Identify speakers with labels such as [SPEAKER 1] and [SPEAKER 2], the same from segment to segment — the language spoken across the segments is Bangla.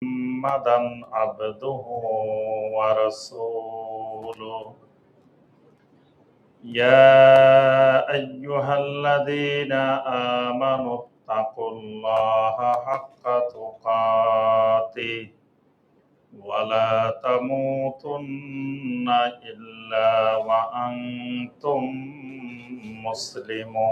[SPEAKER 1] محمدا عبده ورسوله يا أيها الذين آمنوا اتقوا الله حق تقاته ولا تموتن إلا وأنتم مسلمون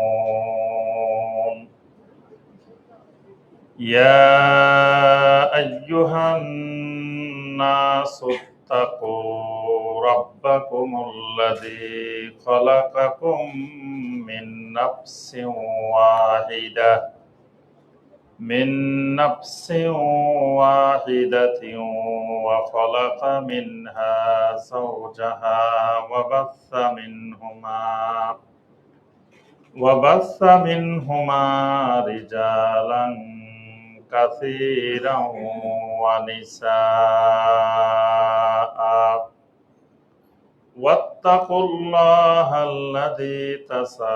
[SPEAKER 1] يا أيها الناس اتقوا ربكم الذي خلقكم من نفس واحدة وخلق منها زوجها وبث منهما رجالا كثيرا ونساء واتقوا الله الذي تساءلون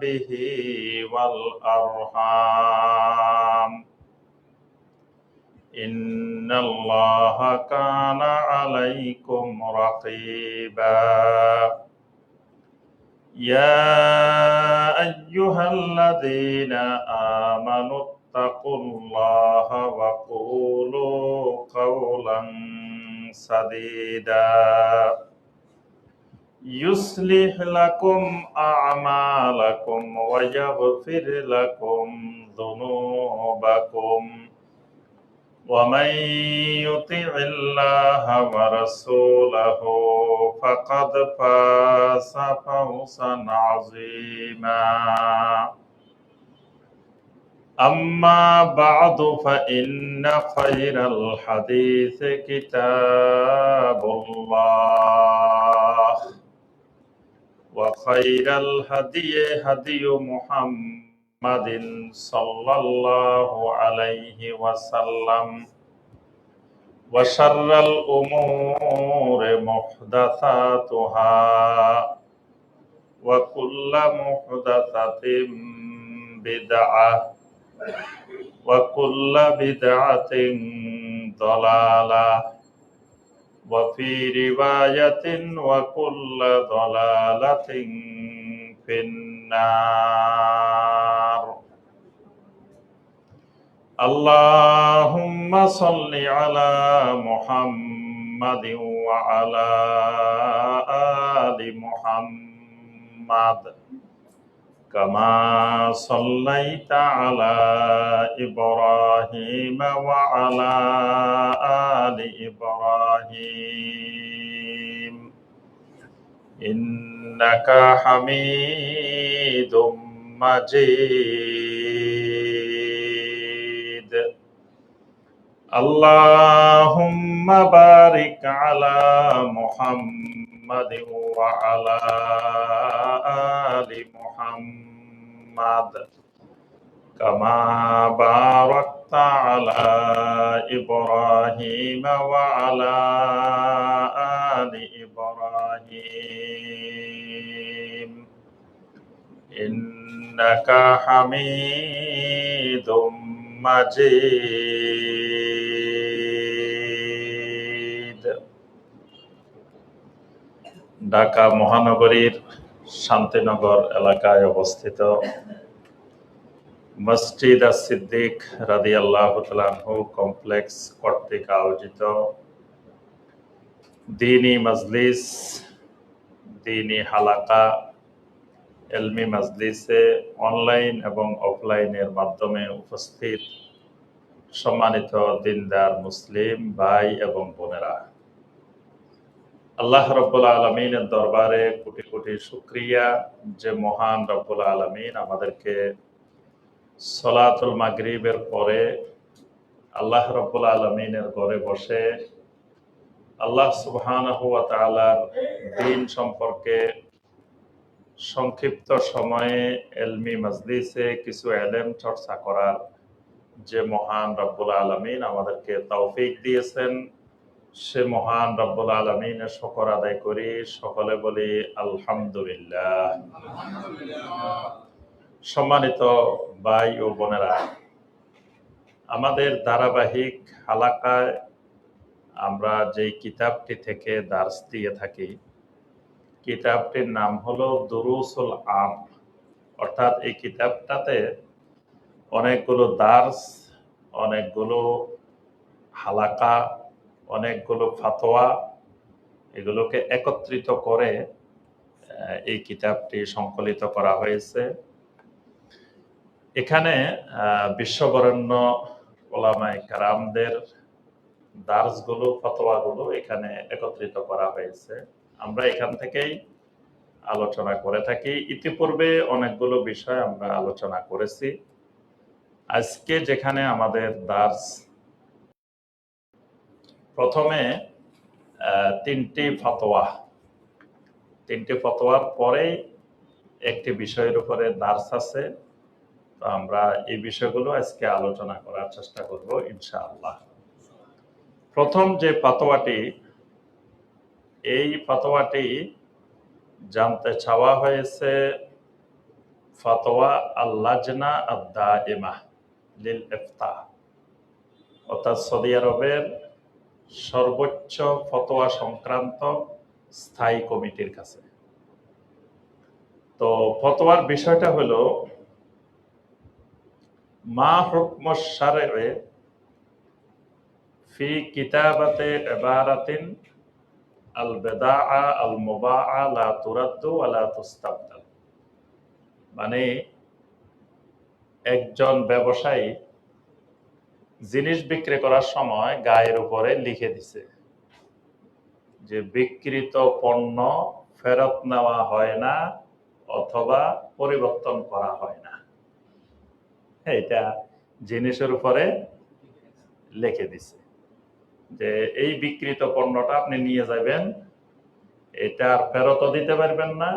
[SPEAKER 1] به والأرحام إن الله كان عليكم رقيبا يا أيها الذين آمنوا اتقوا الله وقولوا قولا سديدا يصلح لكم أعمالكم ويغفر لكم ذنوبكم ومن يطع الله ورسوله فقد فاز فوزا عظيما أما بعد فإن خير الحديث كتاب الله وخير الهدي هدي محمد صلى الله عليه وسلم وشر الأمور محدثاتها وكل محدثة بدعة وكل بدعة ضلالة وفي رواية وكل ضلالة في النار اللهم صل على محمد وعلى آل محمد كما صليت على إبراهيم وعلى آل إبراهيم إنك حميد مجيد اللهم بارك على محمد وعلى آل محمد كما باركت على إبراهيم وعلى آل إبراهيم إنك حميد مجيد ঢাকা মহানগরীর শান্তিনগর এলাকায় অবস্থিত মসজিদ আস-সিদ্দিক রাদিয়াল্লাহু তাআলা আনহু কমপ্লেক্স কর্তৃক আয়োজিত দ্বীনি মজলিস, দ্বীনি হালাকা, ইলমি মজলিসে অনলাইন এবং অফলাইনের মাধ্যমে উপস্থিত সম্মানিত দিনদার মুসলিম ভাই এবং বোনেরা, আল্লাহ রাব্বুল আলামিনের দরবারে কোটি কোটি শুকরিয়া যে মহান রাব্বুল আলামিন আমাদেরকে সলাতুল মাগরিবের পরে আল্লাহ রাব্বুল আলামিনের ঘরে বসে আল্লাহ সুবহানাহু ওয়া তাআলার দ্বীন সম্পর্কে সংক্ষিপ্ত সময়ে ইলমি মজলিসে কিছু ইলম চর্চা করার যে মহান রাব্বুল আলামিন আমাদেরকে তৌফিক দিয়েছেন, সে মহান রাব্বুল আলামিনের শুকর আদায় করি। সকলে বলি আলহামদুলিল্লাহ। সম্মানিত ভাই ও বোনেরা, আমাদের ধারাবাহিক হালাকায় আমরা যে কিতাবটি থেকে দার্স দিয়ে থাকি, কিতাবটির নাম হলো দুরুসুল আম। অর্থাৎ এই কিতাবটাতে অনেকগুলো দার্স, অনেকগুলো হালাকা, অনেকগুলো ফাতোয়া, এগুলোকে একত্রিত করে এই কিতাবটি সংকলিত করা হয়েছে। এখানে বিশ্ববরেণ্য ওলামায়ে কেরামদের দার্সগুলো, ফতোয়াগুলো এখানে একত্রিত করা হয়েছে। আমরা এখান থেকেই আলোচনা করে থাকি। ইতিপূর্বে অনেকগুলো বিষয় আমরা আলোচনা করেছি। আজকে যেখানে আমাদের দার্স, প্রথমে তিনটি ফতোয়ার পরেই একটি বিষয়ের উপরে দার্স আছে। তো আমরা এই বিষয়গুলো আজকে আলোচনা করার চেষ্টা করব ইনশাআল্লাহ। প্রথম যে ফতোয়াটি, এই ফতোয়াটি জানতে চাওয়া হয়েছে ফতোয়া আল-লাজনা আদ-দাইমা লিল ইফতা, অর্থাৎ সৌদি আরবের সর্বোচ্চ ফতোয়া সংক্রান্ত স্থায়ী কমিটির কাছে। তো ফতোয়ার বিষয়টা হলো মা হুকমুশ শারঈ ফি কিতাবাতে ইবারাতিন আল বিদাআ আল মুবাআ লা তুরাদ্দু ওয়া লা তুস্তাবদাল। মানে একজন ব্যবসায়ী জিনিস বিক্রি করার সময় গায়ের উপরে লিখে দিছে যে বিক্রিত পণ্য ফেরত নেওয়া হয় না অথবা পরিবর্তন করা হয় না। এটা জিনিসের উপরে লিখে দিছে যে এই বিক্রিত পণ্যটা আপনি নিয়ে যাবেন, এটা আর ফেরতও দিতে পারবেন না,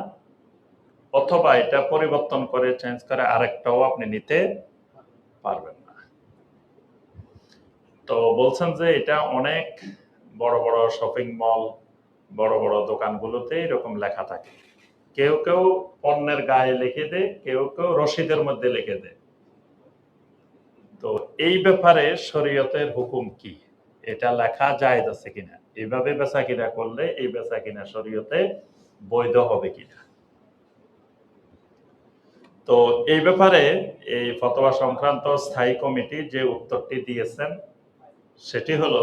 [SPEAKER 1] অথবা এটা পরিবর্তন করে চেঞ্জ করে আরেকটাও আপনি নিতে পারবেন না। তো বলছেন যে এটা অনেক বড় বড় শপিং মল, বড় বড় দোকানগুলোতে এরকম লেখা থাকে। কেউ কেউ পণ্যের গায়ে লিখে দেয়, কেউ কেউ রসিদের মধ্যে লিখে দেয়। তো এই ব্যাপারে শরীয়তের হুকুম কি? এটা লেখা জায়েজ আছে কিনা? এইভাবে বেচা কিনা করলে এই বেচা কিনা শরীয়তে বৈধ হবে কিনা? তো এই ব্যাপারে এই ফতোয়া সংক্রান্ত স্থায়ী কমিটি যে উত্তরটি দিয়েছেন সেটি হলো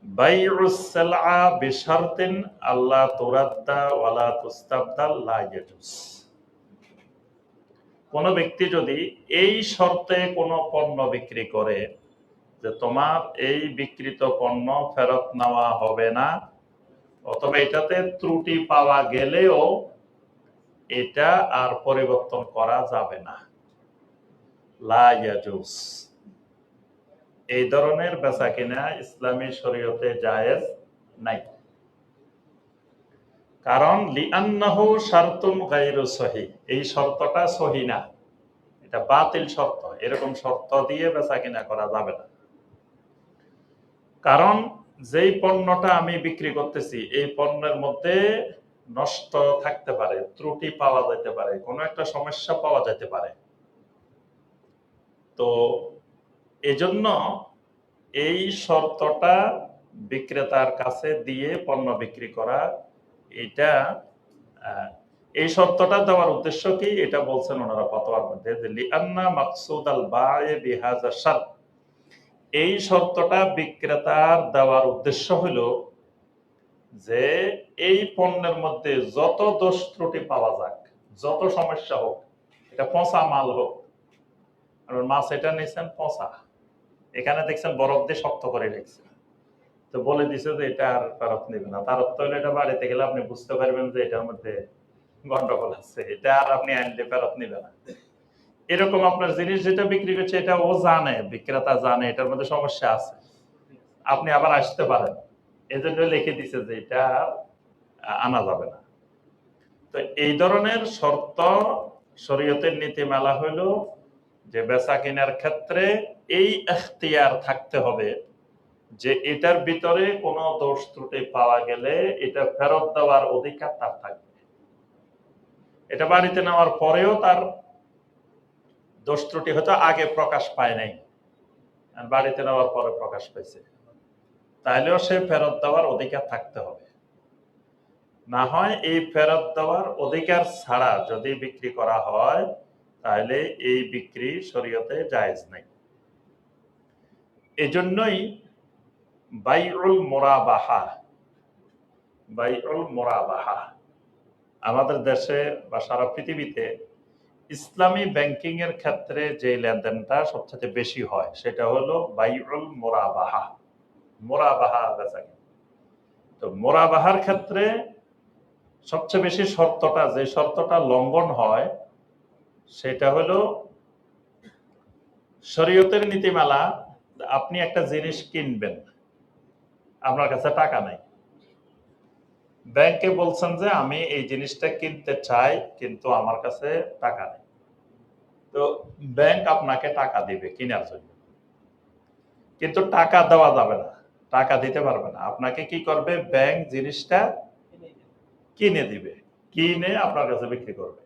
[SPEAKER 1] বাইউস সালআ বিশারতিন আল্লা তুরাদ্দা ওয়ালা তুস্তাবদাল লা ইয়াজুজ। কোন ব্যক্তি যদি এই শর্তে কোনো পণ্য বিক্রি করে যে তোমার এই বিক্রিত পণ্য ফেরত নেওয়া হবে না, অথবা এটাতে ত্রুটি পাওয়া গেলেও এটা আর পরিবর্তন করা যাবে না, লা ইয়াজুজ, এই ধরনের বেচা কিনা ইসলামী শরীয়তে জায়েজ নাই। কারণ লিআন্নাহু শারতুন গায়রু সহিহ, এই শর্তটা সহি না, এটা বাতিল শর্ত। এরকম শর্ত দিয়ে বেচা কিনা করা যাবে না। কারণ যেই পণ্যটা আমি বিক্রি করতেছি এই পণ্যের মধ্যে নষ্ট থাকতে পারে, ত্রুটি পাওয়া যেতে পারে, কোনো একটা সমস্যা পাওয়া যেতে পারে। তো এজন্য এই শর্তটা বিক্রেতার কাছে দিয়ে পণ্য বিক্রি করা, এটা এই শর্তটা দেওয়ার উদ্দেশ্য কি? এটা বলছেন ওনারা ফতোয়ার মধ্যে যে লিআন্না মাকসুদ আল বা'i বিহাযা শারত, এই শর্তটা বিক্রেতার দেওয়ার উদ্দেশ্য হলো যে এই পণ্যের মধ্যে যত দোষ ত্রুটি পাওয়া যাক, যত সমস্যা হোক, এটা পচা মাল হোক, আর মাছ এটা নিয়েছেন পচা, এখানে দেখছেন বরফ দিয়ে শক্ত করে রেখেছে, তো বলে দিছে যে এটা আর ফেরত নেবে না। তার অর্থ হলো এটা বাড়িতে গেলে আপনি বুঝতে পারবেন যে এটার মধ্যে গন্ডগোল আছে, এটা আর আপনি আনলে ফেরত নেবে না। এরকম আপনার জিনিস যেটা বিক্রি করছে এটা ও জানে, বিক্রেতা জানে এটার মধ্যে সমস্যা আছে, আপনি আবার আসতে পারেন, এজন্য লিখে দিছে যে এটা আনা যাবে না। তো এই ধরনের শর্ত শরীয়তের নীতিমালা হলো যে বেচা কেনার ক্ষেত্রে এই এখতিয়ার থাকতে হবে যে এটার ভিতরে কোনো দোষ ত্রুটি পাওয়া গেলে এটা ফেরত দেওয়ার অধিকার তার থাকবে। এটা বাড়িতে নেওয়ার পরেও তার দোষ ত্রুটি হয়তো আগে প্রকাশ পায় নাই, আর বাড়িতে নেওয়ার পরে প্রকাশ পাইছে, তাহলেও সে ফেরত দেওয়ার অধিকার থাকতে হবে। না হয় এই ফেরত দেওয়ার অধিকার ছাড়া যদি বিক্রি করা হয় তাহলে এই বিক্রি শরীয়তে জায়েজ নাই। এজন্যই বাইউল মুরাবাহা, বাইউল মুরাবাহা আমাদের দেশে বা সারা পৃথিবীতে ইসলামী ব্যাংকিং এর ক্ষেত্রে যে লেনদেনটা সবচেয়ে বেশি হয় সেটা হলো বাইউল মুরাবাহা, মুরাবাহা বেচাকেনা। তো মুরাবাহার ক্ষেত্রে সবচেয়ে বেশি শর্তটা, যে শর্তটা লঙ্ঘন হয় সেটা হলো শরীয়তের নীতিমালা। আপনি একটা জিনিস কিনবেন, আপনার কাছে টাকা নাই, ব্যাংকে বলছেন যে আমি এই জিনিসটা কিনতে চাই কিন্তু আমার কাছে টাকা নেই। তো ব্যাংক আপনাকে টাকা দিবে কেনার জন্য, কিন্তু টাকা দেওয়া যাবে না, টাকা দিতে পারবে না। আপনাকে কি করবে, ব্যাংক জিনিসটা কিনে দিবে, কিনে আপনার কাছে বিক্রি করবে।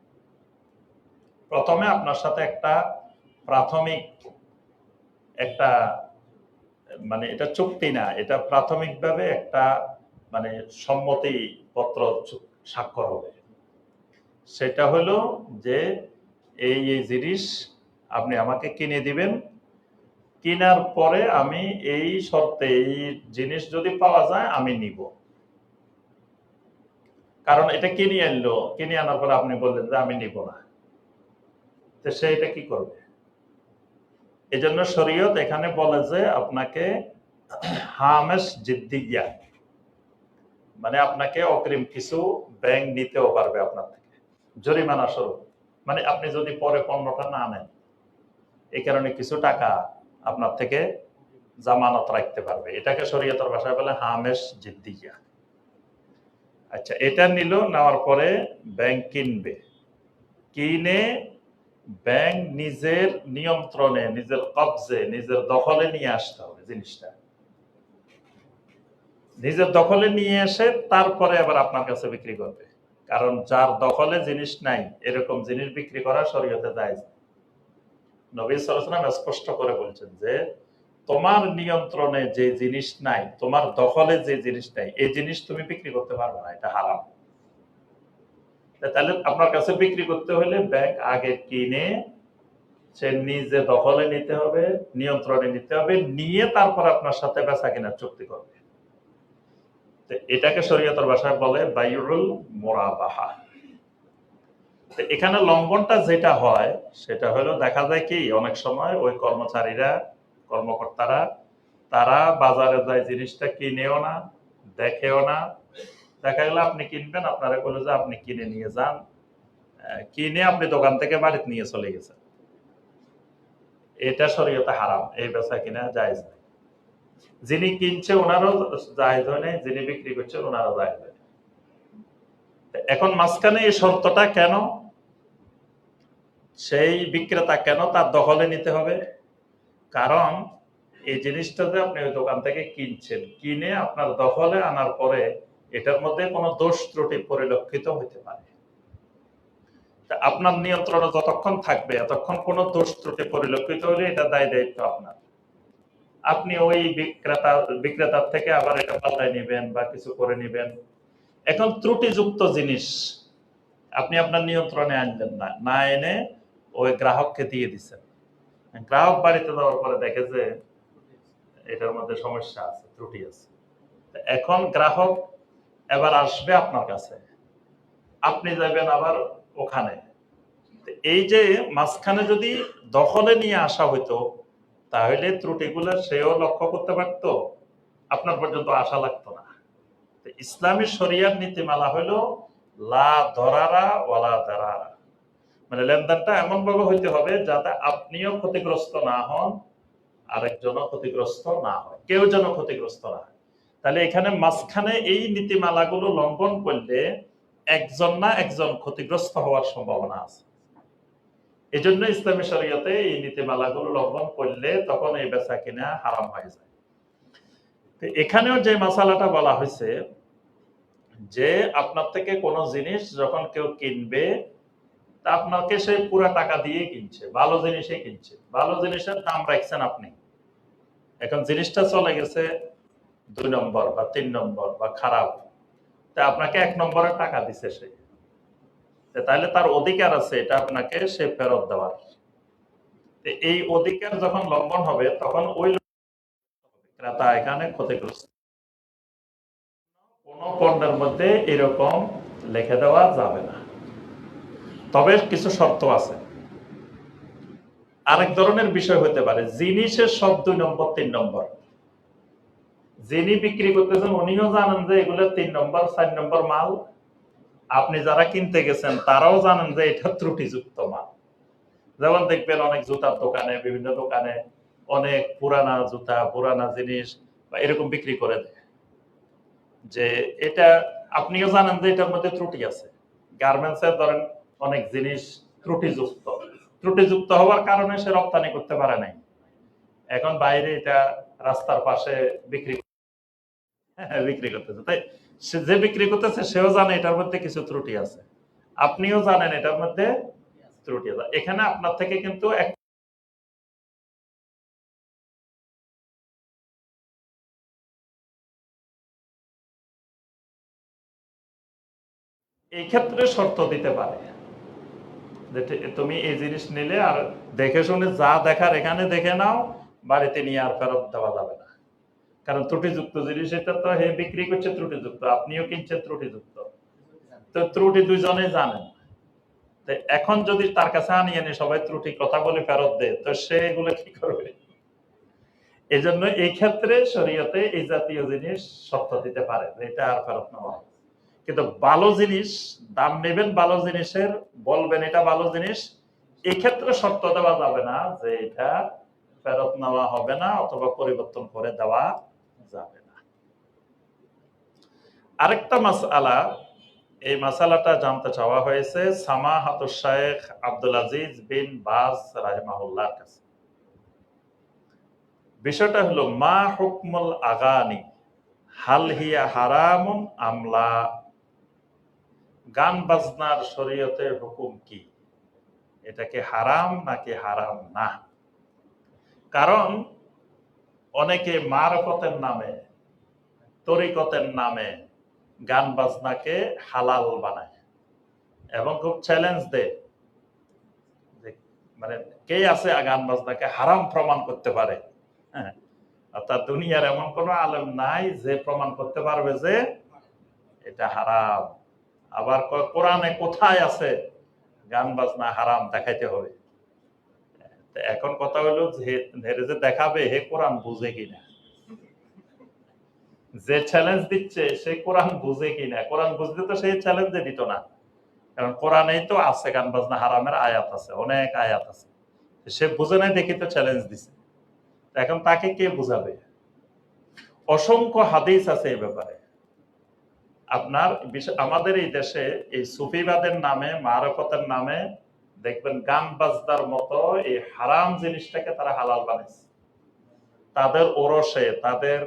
[SPEAKER 1] প্রথমে আপনার সাথে একটা প্রাথমিক একটা মানে এটা চুক্তি না, এটা প্রাথমিকভাবে একটা মানে সম্মতি পত্র স্বাক্ষর হবে। সেটা হলো যে এই এই জিনিস আপনি আমাকে কিনে দিবেন, কেনার পরে আমি এই শর্তে এই জিনিস যদি পাওয়া যায় আমি নিব। কারণ এটা কিনে আনলো, কিনে আনার পরে আপনি বললেন যে আমি নিব না, তো সে এটা কি করবে? এই জন্য শরীয়ত এখানে বলে যে আপনাকে হামেশ জিদ্দিয়া, মানে আপনাকে অগ্রিম কিছু ব্যাংক নিতেও পারবে আপনার থেকে জরিমানা স্বরূপ। মানে আপনি যদি পরে পণ্যটা না নেন, এই কারণে কিছু টাকা আপনার থেকে জামানত রাখতে পারবে। এটাকে শরীয়তের ভাষায় বলে হামেশ জিদ্দিয়া। আচ্ছা, এটা নিল, নেওয়ার পরে ব্যাংক কিনবে, কিনে ব্যাংক নিজের নিয়ন্ত্রণে, নিজের কবজে, নিজের দখলে নিয়ে আসতে হবে জিনিসটা। নিজের দখলে নিয়ে এসে তারপরে আবার আপনার কাছে বিক্রি করবে। কারণ যার দখলে জিনিস নাই এরকম জিনিস বিক্রি করা শরীয়তে জায়েজ না। নবী সাল্লাল্লাহু আলাইহি ওয়াসাল্লাম স্পষ্ট করে বলছেন যে তোমার নিয়ন্ত্রণে যে জিনিস নাই, তোমার দখলে যে জিনিস নাই, এই জিনিস তুমি বিক্রি করতে পারবে না, এটা হারাম। তাহলে আপনার কাছে বিক্রি করতে হলে ব্যাংক আগে কিনে সে নিজে দখলে নিতে হবে, নিয়ন্ত্রণে নিতে হবে, নিয়ে তারপর আপনার সাথে বেচা কেনার চুক্তি করবে। এটাকে শরীয়তের ভাষায় বলে বাইউল মুরাবাহা। এখানে লঙ্ঘনটা যেটা হয় সেটা হলো, দেখা যায় কি অনেক সময় ওই কর্মচারীরা, কর্মকর্তারা তারা বাজারে যায় জিনিসটা কিনেও না, দেখেও না। দেখা গেল আপনি কিনবেন, আপনারা বলে যে আপনি কিনে নিয়ে যান, কিনে আপনি দোকান থেকে বাড়িতে নিয়ে চলে গেছেন। এটা শরীয়তে হারাম, এই বেচা কিনা জায়েজ নেই। যিনি কিনছে ওনারও জায়েজ হয় নাই, যিনি বিক্রি করছে ওনারও জায়েজ হয়। এখন মাঝখানে এই শর্তটা কেন, সেই বিক্রেতা কেন তার দখলে নিতে হবে? কারণ এই জিনিসটা যে আপনি ওই দোকান থেকে কিনছেন, কিনে আপনার দখলে আনার পরে এটার মধ্যে কোনো দোষ ত্রুটি পরিলক্ষিত হতে পারে। আপনার নিয়ন্ত্রণে যতক্ষণ থাকবে এতক্ষণ কোনো দোষ ত্রুটি পরিলক্ষিত হলে এটা দায় দায়িত্ব আপনার। আপনি ওই বিক্রেতার থেকে আবার এটা পাল্টায় নেবেন বা কিছু করে নেবেন। এখন ত্রুটিযুক্ত জিনিস আপনি আপনার নিয়ন্ত্রণে আনলেন না, না এনে ওই গ্রাহককে দিয়ে দিচ্ছেন। গ্রাহক বাড়িতে যাওয়ার পরে দেখে যে এটার মধ্যে সমস্যা আছে, ত্রুটি আছে। এখন গ্রাহক এবার আসবে আপনার কাছে, আপনি যাবেন আবার ওখানে। এই যে মাঝখানে যদি দখলে নিয়ে আসা হইতো তাহলে ত্রুটিগুলো সেও লক্ষ্য করতে পারতো, আপনার পর্যন্ত আসা লাগতো না। ইসলামী শরিয়ার নীতিমালা হলো লা দরারা ওয়ালা দারারা, মানে লেনদেনটা এমন ভাবে হইতে হবে যাতে আপনিও ক্ষতিগ্রস্ত না হন, আরেকজনও ক্ষতিগ্রস্ত না হয়, কেউ যেন ক্ষতিগ্রস্ত না হয়। তাহলে এখানে মাঝখানে এই নীতিমালাগুলো লঙ্ঘন করলে একজন না একজন ক্ষতিগ্রস্ত হওয়ার সম্ভাবনা আছে। এই জন্য ইসলামী শরীয়তে এই নীতিমালাগুলো লঙ্ঘন করলে তখন এই বেচা কিনা হারাম হয়ে যায়। এখানেও যে মাসালাটা বলা হয়েছে যে আপনার থেকে কোনো জিনিস যখন কেউ কিনবে তা আপনাকে সে পুরা টাকা দিয়ে কিনছে, ভালো জিনিসে কিনছে, ভালো জিনিসের দাম রাখছেন আপনি, এখন জিনিসটা চলে গেছে 2 নম্বর বা 3 নম্বর বা খারাপ, তা আপনাকে 1 নম্বরের টাকা দিছে সে, তাহলে তার অধিকার আছে এটা আপনাকে সে ফেরত দেওয়ার। এই অধিকার যখন লঙ্ঘন হবে তখন ওই ক্রেতা এখানে ক্ষতিগ্রস্ত। কোন পণ্যের মধ্যে এরকম লিখে দেওয়া যাবে না, তবে কিছু শর্ত আছে। আরেক ধরনের বিষয় হতে পারে জিনিসের সব 2 নম্বর 3 নম্বর, যিনি বিক্রি করতেছেন উনিও জানেন যে এগুলো 3 নম্বর 4 নম্বর মাল, আপনি যারা কিনতে গেছেন তারাও জানেন যে এটা ত্রুটিযুক্ত মাল। যেমন দেখবেন অনেক জুতার দোকানে, বিভিন্ন দোকানে অনেক পুরানা জুতা, পুরানা জিনিস বা এরকম বিক্রি করে দেয়, যে এটা আপনিও জানেন যে এটার মধ্যে ত্রুটি আছে। গার্মেন্টসের ধরেন অনেক জিনিস ত্রুটিযুক্ত, ত্রুটিযুক্ত হওয়ার কারণে সে রপ্তানি করতে পারে নাই, এখন বাইরে এটা রাস্তার পাশে বিক্রি করতেছে। তাই সে যে বিক্রি করতেছে সেও জানে এটার মধ্যে কিছু ত্রুটি আছে, আপনিও জানেন এটার মধ্যে ত্রুটি আছে। এখানে আপনার থেকে কিন্তু এই ক্ষেত্রে শর্ত দিতে পারে যে তুমি এই জিনিস নিলে আর দেখে শুনে যা দেখার এখানে দেখে নাও, বাড়িতে নিয়ে আর ফেরত দেওয়া যাবে না। কারণ ত্রুটিযুক্ত জিনিস এটা তো হে বিক্রি করছে ত্রুটিযুক্ত, আপনিও কিনছেন ত্রুটিযুক্ত, তো ত্রুটি দুইজনে জানেন। তো এখন যদি তার কাছে আনিয়ে এনে সবাই ত্রুটি কথা বলে ফেরত দেয়, তো সে এগুলো কি করবে? এই জন্য এই ক্ষেত্রে শরীয়তে এই জাতীয় জিনিস শর্ত দিতে পারে যে এটা আর ফেরত নেওয়া হবে। কিন্তু ভালো জিনিস, দাম নেবেন ভালো জিনিসের, বলবেন এটা ভালো জিনিস, এই ক্ষেত্রে শর্ত দেওয়া যাবে না যে এটা ফেরত নেওয়া হবে না অথবা পরিবর্তন করে দেওয়া যাবে না। আরেকটা মাসআলা, এই মাসালাটা জানতে চাওয়া হয়েছে সামাহাতুশ শাইখ আব্দুল আজিজ বিন বাজ রাহিমাহুল্লাহর কাছে। বিষয়টা হলো মা হুকমুল আগানি হাল হিয়া হারামুন আমলা, গান বাজনার শরীয়তের হুকুম কি, এটা কি হারাম নাকি হারাম না? কারণ অনেকে মারফতের নামে, তরিকতের নামে গান বাজনাকে হালাল বানায় এবং খুব চ্যালেঞ্জ দেয়, মানে কে আছে গান বাজনাকে হারাম প্রমাণ করতে পারে। হ্যাঁ, অর্থাৎ দুনিয়ার এমন কোন আলেম নাই যে প্রমাণ করতে পারবে যে এটা হারাম। আবার কোরআনে কোথায় আছে গান বাজনা হারাম দেখাইতে হবে। এখন কথা হলো যে দেখাবে হে কোরআন বুঝে কিনা, যে চ্যালেঞ্জ দিচ্ছে সে কোরআন বুঝে কিনা। কোরআন বুঝলে তো সেই চ্যালেঞ্জে দিত না, কারণ কোরআনেই তো আছে গান বাজনা হারামের আয়াত আছে, অনেক আয়াত আছে, সে বুঝে নাই দেখি তো চ্যালেঞ্জ দিছে। এখন তাকে কে বুঝাবে? অসংখ্য হাদিস আছে এই ব্যাপারে। আপনার আমাদের এই দেশে এই সুফিবাদের নামে, মারফতের নামে দেখবেন গান বাজনার মতো এই হারাম জিনিসটাকে তারা হালাল বানাইছে। তাদের ওরসে, তাদের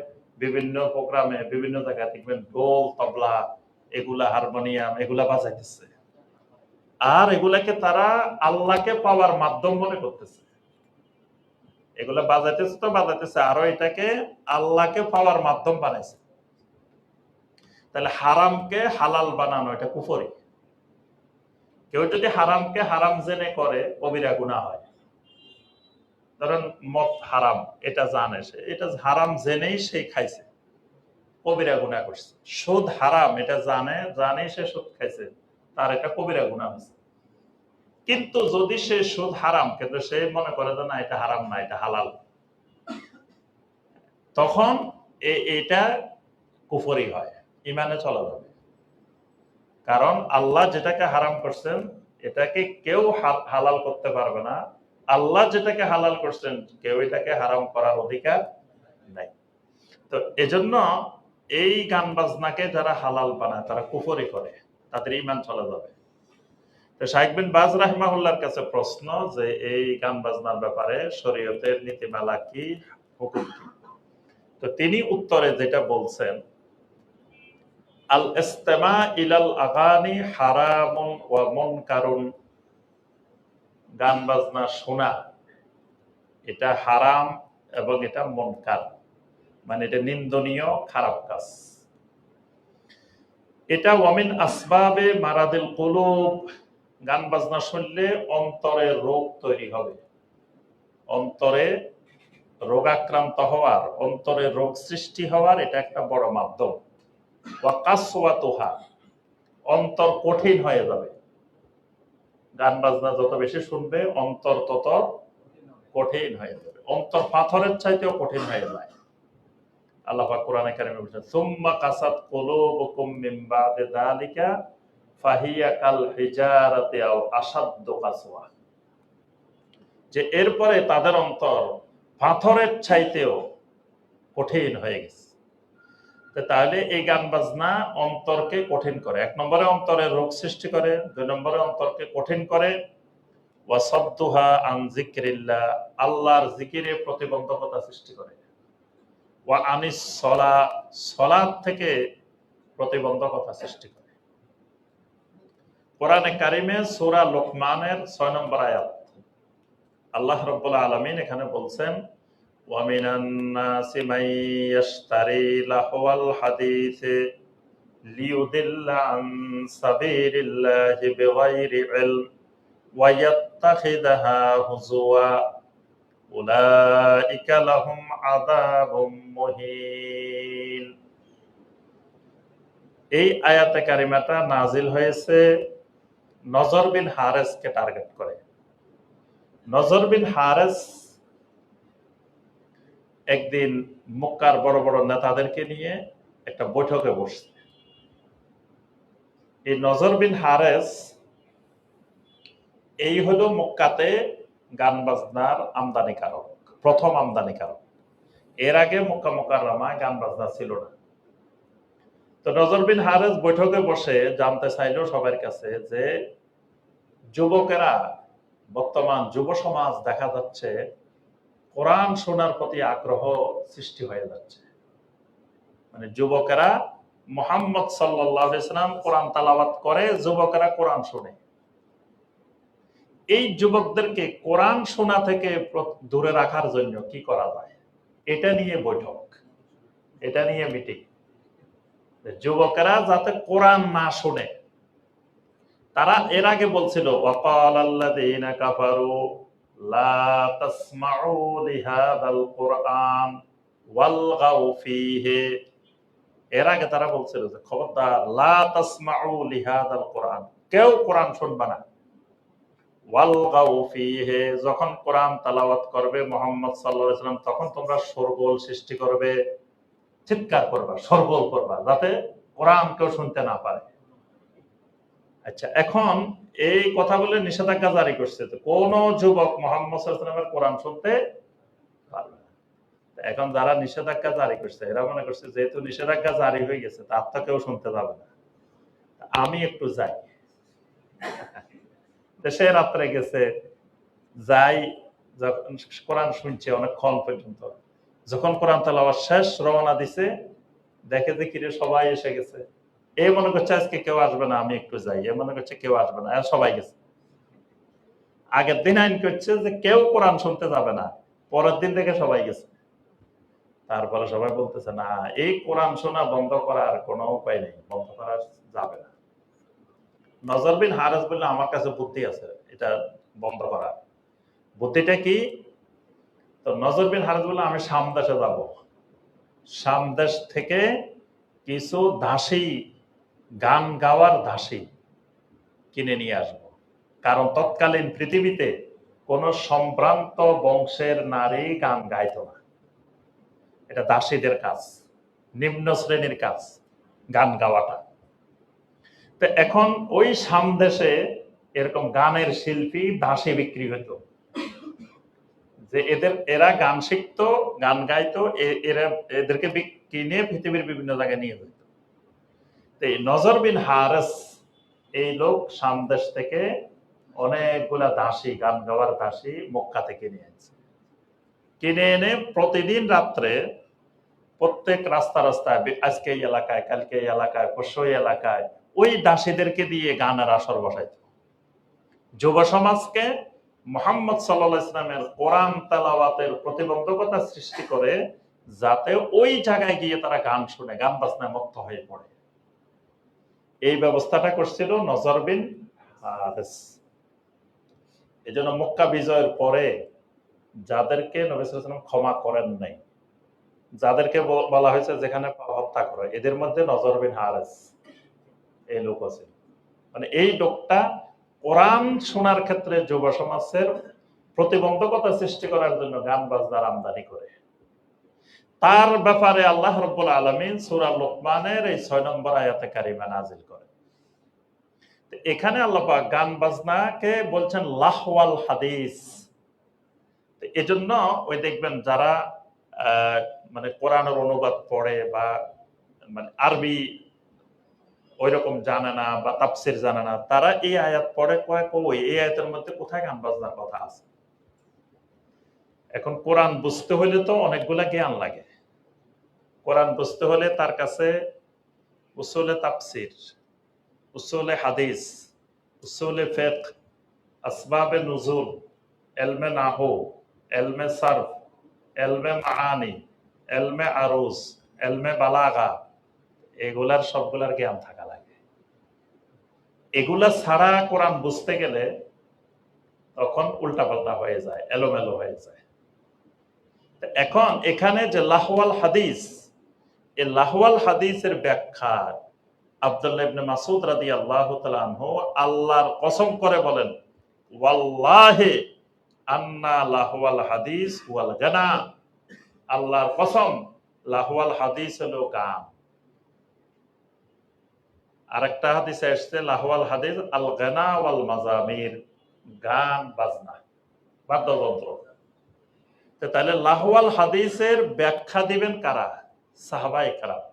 [SPEAKER 1] বিভিন্ন প্রোগ্রামে, বিভিন্ন জায়গায় দেখবেন ঢোল তবলা এগুলা, হারমোনিয়াম এগুলা বাজাইতেছে, আর এগুলাকে তারা আল্লাহকে পাওয়ার মাধ্যম মনে করতেছে। এগুলা বাজাইতেছে তো বাজাইতেছে, আরো এটাকে আল্লাহকে পাওয়ার মাধ্যম বানাইছে। তাহলে হারামকে হালাল বানানো এটা কুফরি। কেউ যদি হারামকে হারাম জেনে করে কবিরা গুনাহ হয়। ধরেন মদ হারাম, এটা জানে সে, এটা হারাম জেনেই সে খাইছে, কবিরা গুনাহ করছে। সুদ হারাম, এটা জানে সে সুদ খাইছে, তার এটা কবিরা গুনাহ হয়েছে। কিন্তু যদি সে সুদ হারাম কিন্তু সে মনে করে যে না এটা হারাম না, এটা হালাল, তখন এটা কুফরি হয়, ইমানে চলা যাবে। কারণ আল্লাহ যেটাকে হারাম করছেন এটাকে কেউ হালাল করতে পারবে না, আল্লাহ যেটাকে হালাল করছেন কেউ এটাকে হারাম করার অধিকার নাই। তো এজন্য এই গান বাজনাকে যারা হালাল বানায় তারা কুফরি করে, তাদের ঈমান চলে যাবে। তো শাইখ বিন বাজ রাহিমাহুল্লাহর কাছে প্রশ্ন যে এই গান বাজনার ব্যাপারে শরীয়তের নীতিমালা কি, হুকুম কি? তো তিনি উত্তরে যেটা বলছেন, আল ইস্তেমা ইলাল আগানি হারামুন ওয়া মুনকারুন, গান বাজনা শোনা এটা হারাম এবং এটা মুনকার, মানে এটা নিন্দনীয় খারাপ কাজ। এটা ওয়ামিন আসবাবে মারাদিল কুলুব, গান বাজনা শুনলে অন্তরে রোগ তৈরি হবে, অন্তরে রোগাক্রান্ত হওয়ার, অন্তরে রোগ সৃষ্টি হওয়ার এটা একটা বড় মাধ্যম। ওয়া কাসওয়াতুহা, অন্তর কঠিন হয়ে যাবে। গান বাজনা যত বেশি শুনবে অন্তর তত কঠিন হয়ে যাবে, অন্তর পাথরের চাইতেও কঠিন হয়ে যায়। আল্লাহ পাক কোরআনে কারিমে বলেছেন, সুম্মা কাসাত কুলুবুকুম মিন বাদি যালিকা ফাহিয়া কাল হিজারাতি আও আশাদ্দু কাসওয়া, যে এরপরে তাদের অন্তর পাথরের চাইতেও কঠিন হয়ে গেছে। তাহলে এই গান বাজনা অন্তরকে কঠিন করে। এক নম্বরে অন্তরে রোগ সৃষ্টি করে, দুই নম্বরে অন্তরকে কঠিন করে। ওয়াসাদ্দুহা আন যিকরিল্লাহ, আল্লাহর জিকিরে প্রতিবন্ধকতা সৃষ্টি করে। ওয়া আনিস সলাহ, সালাত থেকে প্রতিবন্ধকতা সৃষ্টি করে। কোরআনে কারিমে সূরা লোকমানের 6 নম্বর আয়াত আল্লাহ রাব্বুল আলামিন এখানে বলছেন, ওয়া মিনান নাসি মান ইয়াশতারি লাহওয়াল হাদিসি লিয়ুদিল্লা আন সাবিলিল্লাহি বিগাইরি ইলম ওয়া ইয়াত্তাখিযাহা হুজুয়া উলাইকা লাহুম আযাবুম মুহিন। এই আয়াতে কারিমাটা নাজিল হয়েছে নজর বিন হারেসকে টার্গেট করে। নজর বিন হারেস একদিন মক্কার বড় বড় নেতাদেরকে নিয়ে একটা বৈঠকে বসছে। এই নজর বিন হারেস এই হলো মক্কাতে গান বাজনার আমদানিকারক, প্রথম আমদানিকারক। এর আগে মক্কা মুকাররমায় গান বাজনা ছিল না। তো নজর বিন হারেস বৈঠকে বসে জানতে চাইলো সবার কাছে যে যুবকেরা, বর্তমান যুব সমাজ দেখা যাচ্ছে কোরআন শোনার প্রতি আগ্রহ সৃষ্টি হয়ে যাচ্ছে। মানে যুবকেরা মুহাম্মদ সাল্লাল্লাহু আলাইহি ওয়াসাল্লাম কোরআন তেলাওয়াত করে, যুবকেরা কোরআন শোনে। এই যুবকদেরকে কোরআন শোনা থেকে দূরে রাখার জন্য কি করা যায়, এটা নিয়ে বৈঠক, এটা নিয়ে মিটিং। যুবকেরা যাতে কোরআন না শুনে। তারা এর আগে বলছিল, ওয়াকালাল্লাযীনা কাফারু লা তাসমাউ লিহাযাল কুরআন ওয়ালগাউ ফীহি। এর আগে তারা বলছিল যে খবরদার, লা তাসমাউ লিহাযাল কুরআন, কেউ কোরআন শুনবে না। ওয়ালগাউ ফীহি, যখন কোরআন তেলাওয়াত করবে মুহাম্মদ সাল্লাল্লাহু আলাইহি ওয়াসাল্লাম, তখন তোমরা শোরগোল সৃষ্টি করবে, চিৎকার করবা, শোরগোল করবা, যাতে কোরআন কেউ শুনতে না পারে। আচ্ছা, এখন এই কথা বলে নিষেধাজ্ঞা জারি করছে, তো কোন যুবক মুহাম্মদ সাল্লাল্লাহু আলাইহি ওয়াসাল্লামের কোরআন শুনতে পারবে না। এখন যারা নিষেধাজ্ঞা জারি করছে এরা মনে করছে যেহেতু নিষেধাজ্ঞা জারি হয়ে গেছে তার তো কেউ শুনতে যাবে না, আমি একটু যাই। সে রাত্রে গেছে, যাই, যখন কোরআন শুনছে অনেকক্ষণ পর্যন্ত, যখন কোরআন তেলাওয়াত শেষ রওনা দিছে, দেখে যে কিরে সবাই এসে গেছে। এ মনে করছে আজকে কেউ আসবে না, আমি একটু যাই। এ মনে করছে কেউ আসবে না, সবাই গেছে। আগের দিন আইন করছে যে কেউ কোরআন শুনতে যাবে না, পরের দিন থেকে সবাই গেছে। তারপরে সবাই বলতেছে না, এই কোরআন শোনা বন্ধ করার কোনো উপায় নেই, বন্ধ করা যাবে না। নজর বিন হারেস বললে আমার কাছে বুদ্ধি আছে এটা বন্ধ করার। বুদ্ধিটা কি? তো নজর বিন হারেস বললে আমি শাম দেশে যাব, শাম দেশ থেকে কিছু দাসী, গান গাওয়ার দাসী কিনে নিয়ে আসবো। কারণ তৎকালীন পৃথিবীতে কোন সম্ভ্রান্ত বংশের নারী গান গাইত না, এটা দাসীদের কাজ, নিম্ন শ্রেণীর কাজ গান গাওয়াটা। তো এখন ওই সামদেশে এরকম গানের শিল্পী দাসী বিক্রি হতো, যে এরা গান শিখতো, গান গাইতো, এরা এদেরকে কিনে পৃথিবীর বিভিন্ন জায়গায় নিয়ে যেত। নজর বিন হারেস এই লোক সামদেশ থেকে অনেকগুলা দাসী, গান গাওয়ার দাসী মক্কা থেকে নিয়ে আনছে। কিনে এনে প্রতিদিন রাত্রে প্রত্যেক রাস্তা রাস্তায়, আজকে এই এলাকায়, কালকে এই এলাকায়, পরশু এই এলাকায়, ওই দাসীদেরকে দিয়ে গানের আসর বসাইত। যুব সমাজকে মুহাম্মদ সাল্লাল্লাহু আলাইহি ওয়াসাল্লামের কোরআন তেলাওয়াতের প্রতিবন্ধকতা সৃষ্টি করে, যাতে ওই জায়গায় গিয়ে তারা গান শুনে, গান বাজনায় মত্ত হয়ে পড়ে। এই ব্যবস্থাটা করছিল নজর বিন হারিস। এই জন্য মক্কা বিজয়ের পরে যাদেরকে নবী সাল্লাল্লাহু আলাইহি ওয়াসাল্লাম ক্ষমা করেন নাই, যাদেরকে বলা হয়েছে যেখানে হত্যা করে, এদের মধ্যে নজর বিন হারিস এই লোক আছে। মানে এই লোকটা কোরআন শোনার ক্ষেত্রে যুব সমাজের প্রতিবন্ধকতা সৃষ্টি করার জন্য গান বাজনার আমদানি করে। তার ব্যাপারে আল্লাহ রাব্বুল আলামিন সূরা লোকমানের এই 6 নম্বর আয়াতে কারিমা নাজিল করে। এখানে আল্লাহ পাক গান বাজনাকে বলছেন লাহওয়াল হাদিস। এজন্য ওই দেখবেন যারা মানে কোরআনের অনুবাদ পড়ে বা মানে আরবি ওই রকম জানে না বা তাফসির জানে না, তারা এই আয়াত পড়ে কয় কই এই আয়াতের মধ্যে কোথায় গান বাজনার কথা আছে। এখন কোরআন বুঝতে হলে তো অনেকগুলা জ্ঞান লাগে। কোরআন বুঝতে হলে তার কাছে উসুলে তাফসির, উসুলে হাদিস, উসুলে ফিকহ, আসবাবে নুজুল, ইলমে নাহু, ইলমে সারফ, ইলমে মাআনি, ইলমে আরুজ, ইলমে বালাগা, এগুলার সবগুলার জ্ঞান থাকা লাগে। এগুলা ছাড়া কোরআন বুঝতে গেলে তখন উল্টাপাল্টা হয়ে যায়, এলোমেলো হয়ে যায়। এখন এখানে যে লাহওয়াল হাদিস, এই লাহওয়াল হাদিসের ব্যাখ্যা আব্দুল্লাহ ইবনে মাসউদ রাদিয়াল্লাহু তাআলা আনহু আল্লাহর কসম করে বলেন, ওয়াল্লাহি আন্না লাহওয়াল হাদিস ওয়াল গানা, আল্লাহর কসম লাহওয়াল হাদিস হলো গান। আরেকটা হাদিসে আসছে লাহওয়াল হাদিস আল গানা ওয়াল মাজামির, গান বাজনা, বাদ্যযন্ত্র। তাহলে লাহওয়াল হাদিসের ব্যাখ্যা দিবেন কারা? সাহাবায়ে কেরাম।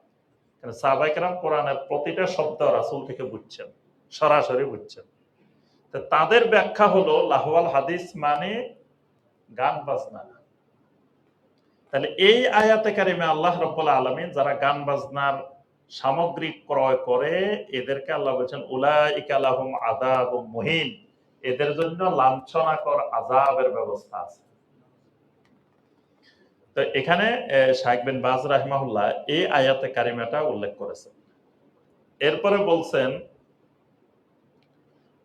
[SPEAKER 1] সাহাবায়ে কেরাম কোরআনের প্রতিটা শব্দ রাসূল থেকে বুঝছেন, সরাসরি বুঝছেন। তাদের ব্যাখ্যা হলো লাহওয়াল হাদিস মানে গান বাজনা। তাহলে এই আয়াতে কারিমে আল্লাহ রাব্বুল আলামিন যারা গান বাজনার সামগ্রী ক্রয় করে এদেরকে আল্লাহ বলছেন উলাইকা লাহুম আযাবুম মুহিন, এদের জন্য লাঞ্ছনাকর আযাবের ব্যবস্থা আছে। তো এখানে শাইখ বিন বাজ রাহিমাহুল্লাহ এই আয়াতে কারিমাটা উল্লেখ করেছেন। এরপরে বলছেন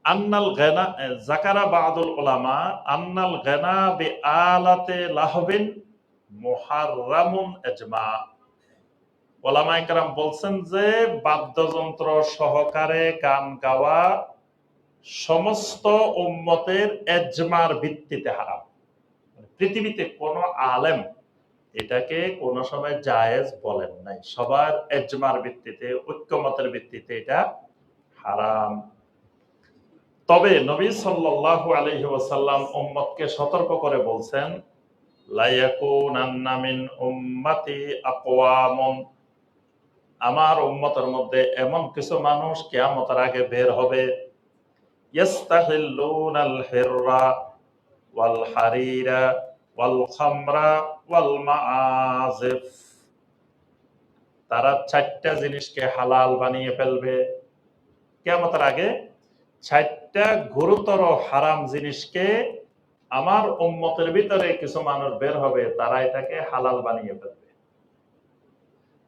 [SPEAKER 1] আন্নাল গানা, যাকারা বাদুল উলামা আন্নাল গানা বিআলাতে লাহবিন মুহাররামুন ইজমা। উলামায়ে কেরাম বলছেন যে বাদ্যযন্ত্র সহকারে গান গাওয়া সমস্ত উম্মতের ইজমার ভিত্তিতে হারাম। পৃথিবীতে কোন আলেম এটাকে কোন সময় জায়েজ বলেন নাই, সবার ইজমার ভিত্তিতে, ঐক্যমতের ভিত্তিতে এটা হারাম। তবে নবী সাল্লাল্লাহু আলাইহি ওয়াসাল্লাম উম্মতকে সতর্ক করে বলছেন লা ইয়াকুনান্না মিন উম্মতি আকওয়ামুন, আমার উম্মতের মধ্যে এমন কিছু মানুষ কিয়ামতের আগে বের হবে ইস্তাহিল্লুনাল হিররা ওয়াল হারিরা ওয়াল খামরা ওয়াল মাআজিফ, তারা 4টা জিনিসকে হালাল বানিয়ে ফেলবে কিয়ামতের আগে। 4টা গুরুতর হারাম জিনিসকে আমার উম্মতের ভিতরে কিছু মানুষ বের হবে, তারা এটাকে হালাল বানিয়ে ফেলবে।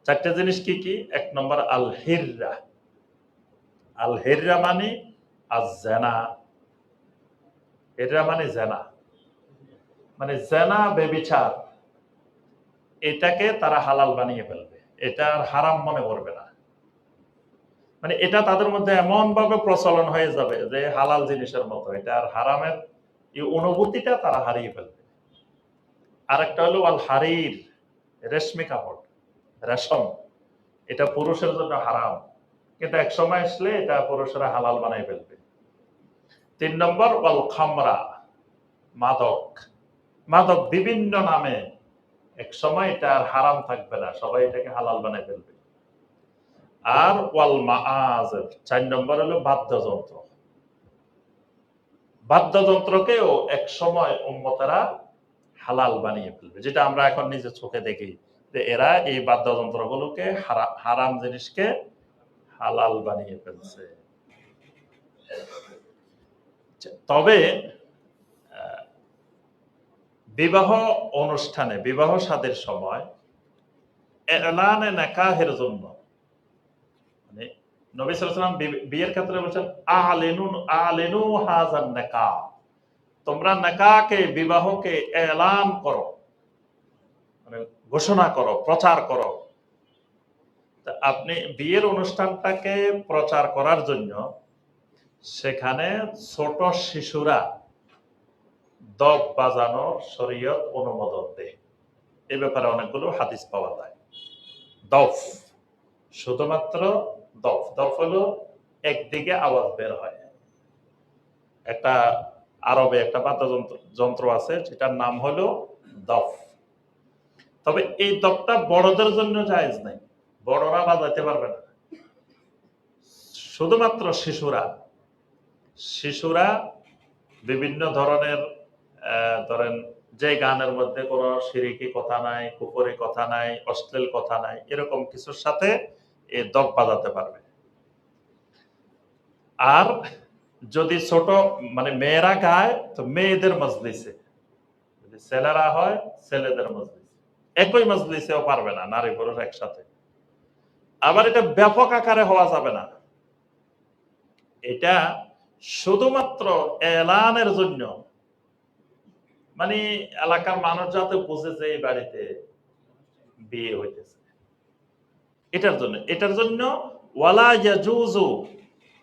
[SPEAKER 1] 4টা জিনিস কি কি? 1 নম্বর আল হিররা। আল হিররা মানে আজ-জানা, এটা মানে জানা, মানে জানা ব্যভিচার, এটাকে তারা হালাল বানিয়ে ফেলবে, এটা আর হারাম মনে করবে না। মানে এটা তাদের মধ্যে এমন ভাবে প্রচলন হয়ে যাবে যে হালাল জিনিসের মতো, এটা আর হারামের এই অনুভূতিটা তারা হারিয়ে ফেলবে। আরেকটা হলো আল হারির, রেশমি কাপড়, রেশম, এটা পুরুষের জন্য হারাম, কিন্তু এক সময় আসলে এটা পুরুষেরা হালাল বানাই ফেলবে। 3 নম্বর ওয়াল খামরা, মাদক। মাদক বিভিন্ন নামে, এক সময় এটা আর হারাম থাকবে না, সবাই এটাকে হালাল বানাই ফেলবে। আর ওয়াল মাআজিফ, 4 নম্বর হলো বাদ্যযন্ত্র। বাদ্যযন্ত্রকেও এক সময় উম্মতেরা হালাল বানিয়ে ফেলবে, যেটা আমরা এখন নিজে চোখে দেখি যে এরা এই বাদ্যযন্ত্রগুলোকে হারাম জিনিসকে হালাল বানিয়ে ফেলছে। তবে বিবাহ অনুষ্ঠানে, বিবাহ সাদের সময় এলানে নিকাহের জন্য, মানে নবী সাল্লাল্লাহু আলাইহি ওয়াসাল্লাম বিয়ের ক্ষেত্রে বলেছেন আলিনু আলিনু হাযান নিকাহ, তোমরা নিকাহকে, বিবাহকে এলান করো, মানে ঘোষণা করো, প্রচার করো। তা আপনি বিয়ের অনুষ্ঠানটাকে প্রচার করার জন্য সেখানে ছোট শিশুরা দফ বাজানোর শরীয়ত অনুমোদন দেয়। এ ব্যাপারে অনেকগুলো হাদিস পাওয়া যায়। দফ, শুধুমাত্র দফ, দফ হলো একদিকে আওয়াজ বের হয়। একটা আরবে একটা বাদ্যযন্ত্র যন্ত্র আছে যেটার নাম হলো দফ। তবে এই দফটা বড়দের জন্য জায়েজ নাই, বড়রা বাজাতে পারবে না। শুধুমাত্র শিশুরা, শিশুরা বিভিন্ন ধরনের ধরেন যে গানের মধ্যে কোনো শিরিকি কথা নাই, কুফরি কথা নাই, অশ্লীল কথা নাই, এরকম কিছুর সাথে এই দফ বাজাতে পারবে। আর যদি ছোট মানে মেয়েরা গায় তো মেয়েদের মজলিসে, যদি ছেলেরা হয় ছেলেদের মজলিসে, একই মজলিসেও পারবে না নারী পুরুষ একসাথে। আবার এটা ব্যাপক আকারে হওয়া যাবে না, এটা শুধুমাত্র এলানের জন্য, মানে এলাকার মানুষ যাতে বুঝে যে এই বাড়িতে বিয়ে হইতেছে, এটার জন্য। এটার জন্য ওয়ালা ইয়াজুজু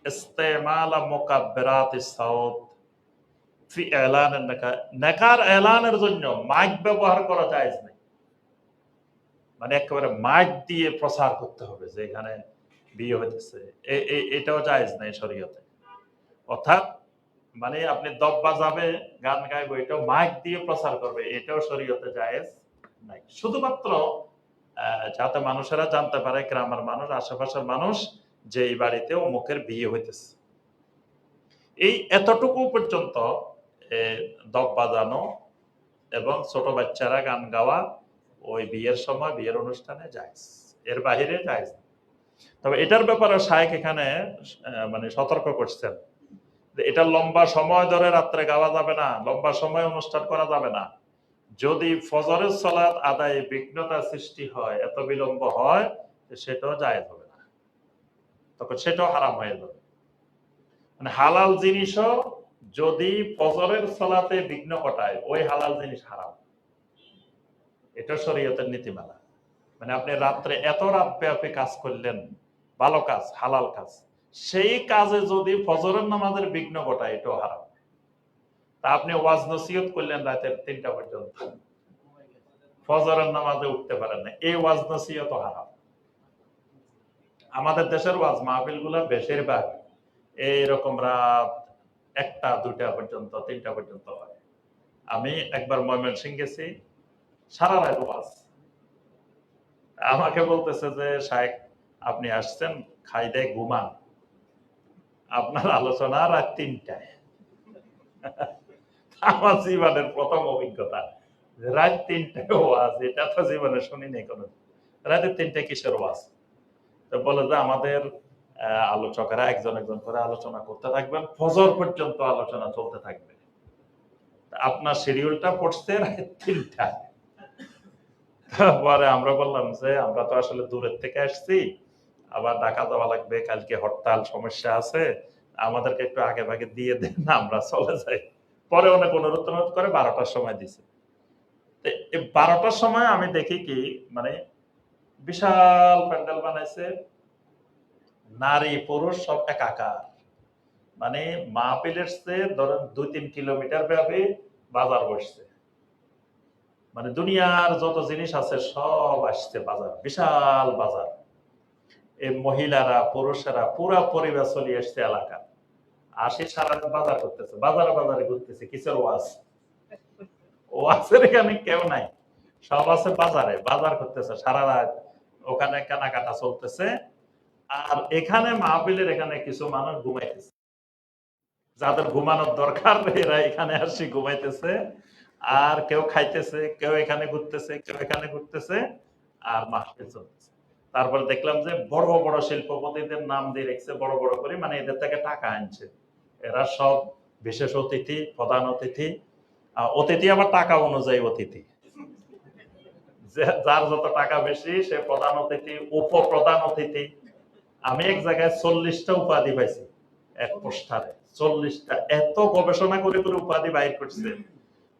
[SPEAKER 1] ইস্তেমালা মুকাব্বিরাতিস সাউত ফি ইলানিন নিকাহ, নিকার এলানের জন্য মাইক ব্যবহার করা জায়েজ নেই। মানে একেবারে মাইক দিয়ে প্রচার করতে হবে যে এখানে বিয়ে হইতেছে, এটাও জায়েজ নেই শরীয়তে। অর্থাৎ মানে আপনি দফ বাজাবে, গান গাইবে, এটাও মাইক দিয়ে প্রচার করবে, এটাও শরীয়তে জায়েজ নাই। শুধুমাত্র যাতে মানুষেরা জানতে পারে, গ্রামের মানুষ, আশেপাশের মানুষ, যে এই বাড়িতে অমুকের বিয়ে হইতেছে, এই এতটুকু পর্যন্ত দফ বাজানো এবং ছোট বাচ্চারা গান গাওয়া ওই বিয়ের সময়, বিয়ের অনুষ্ঠানে জায়েজ, এর বাহিরে জায়েজ না। তবে এটার ব্যাপারে শায়েখ এখানে মানে সতর্ক করছেন যে এটা লম্বা সময় ধরে রাত্রে গাওয়া যাবে না, লম্বা সময় অনুষ্ঠান করা যাবে না। যদি ফজরের সালাত আদায়ে বিঘ্নতা সৃষ্টি হয়, এত বিলম্ব হয়, সেটাও জায়েজ হবে না, তখন সেটাও হারাম হয়ে যাবে। মানে হালাল জিনিসও যদি ফজরের সালাতে বিঘ্ন ঘটায়, ওই হালাল জিনিস হারাম। এটা শরীয়তের নীতিমালা। মানে আপনি রাত্রে এত রাত ব্যাপী কাজ করলেন, ভালো কাজ, হালাল কাজ, সেই কাজে যদি ফজরের নামাজের বিঘ্ন ঘটায়, এটাও হারাম। তা আপনি ওয়াজ নসিহত করলেন রাতের 3টা পর্যন্ত, ফজরের নামাজে উঠতে পারেন না, এই ওয়াজ নসিহত হারাম। আমাদের দেশের ওয়াজ মাহফিল গুলা বেশিরভাগ এইরকম রাত 1টা 2টা পর্যন্ত, 3টা পর্যন্ত হয়। আমি একবার ময়মনসিংহ গেছি, সারা রাত ওয়াজ। আমাকে বলতেছে যে শায়েখ আপনি আসছেন, খাই দেয় ঘুমান, আপনার আলোচনা রাত 3টায়। আমার জীবনের প্রথম অভিজ্ঞতা, রাত 3টায় ওয়াজ, এটা তো জীবনে শুনিনি কোনো। রাতে 3টায় কিসের ওয়াজ? তো বলে যে আমাদের আলোচকেরা একজন একজন করে আলোচনা করতে থাকবেন, ফজর পর্যন্ত আলোচনা চলতে থাকবে। আপনার শিডিউলটা পড়ছে রাত 3টায়। পরে আমরা বললাম যে আমরা তো আসলে দূরের থেকে আসছি, আবার ঢাকা যাওয়া লাগবে, কালকে হরতাল সমস্যা আছে, আমাদেরকে একটু আগে ভাগে দিয়ে দেন, আমরা চলে যাই। পরে অনেক অনুরোধ করে 12টার সময় দিছে। 12টার সময় আমি দেখি কি, মানে বিশাল প্যান্ডেল বানাইছে, নারী পুরুষ সব একাকার, মানে মাহফিলের চেয়ে ধরেন 2-3 কিলোমিটার ব্যাপী বাজার বসছে, মানে দুনিয়ার যত জিনিস আছে সব আসছে বাজার, বিশাল বাজার। এই মহিলারা, পুরুষেরা পুরা পরিবার চলে আসছে এলাকা, আসে সারা বাজার করতেছে, বাজারে বাজারে ঘুরতেছে, কিসের ওয়াজ? ওয়াজের এখানে কেউ নাই, সব আছে বাজারে, বাজার করতেছে সারা রাত, ওখানে কেনাকাটা চলতেছে। আর এখানে মাহফিলের এখানে কিছু মানুষ ঘুমাইতেছে, যাদের ঘুমানোর দরকার এরা এখানে আসি ঘুমাইতেছে, আর কেউ খাইতেছে, কেউ এখানে ঘুরতেছে, কেউ এখানে ঘুরতেছে, আর মাহফিল চলতেছে। তারপরে দেখলাম যে বড় বড় শিল্পপতিদের নাম দিয়ে রেখেছে বড় বড় করে, মানে এদের থেকে টাকা আনছে, এরা সব বিশেষ অতিথি, প্রধান অতিথি। অতিথি আবার টাকা অনুযায়ী অতিথি, যার যত টাকা বেশি সে প্রধান অতিথি, উপপ্রধান অতিথি। আমি এক জায়গায় 40টা উপাধি পাইছি এক পোস্টারে, 40টা। এত গবেষণা করে করে উপাধি বাইর করছে।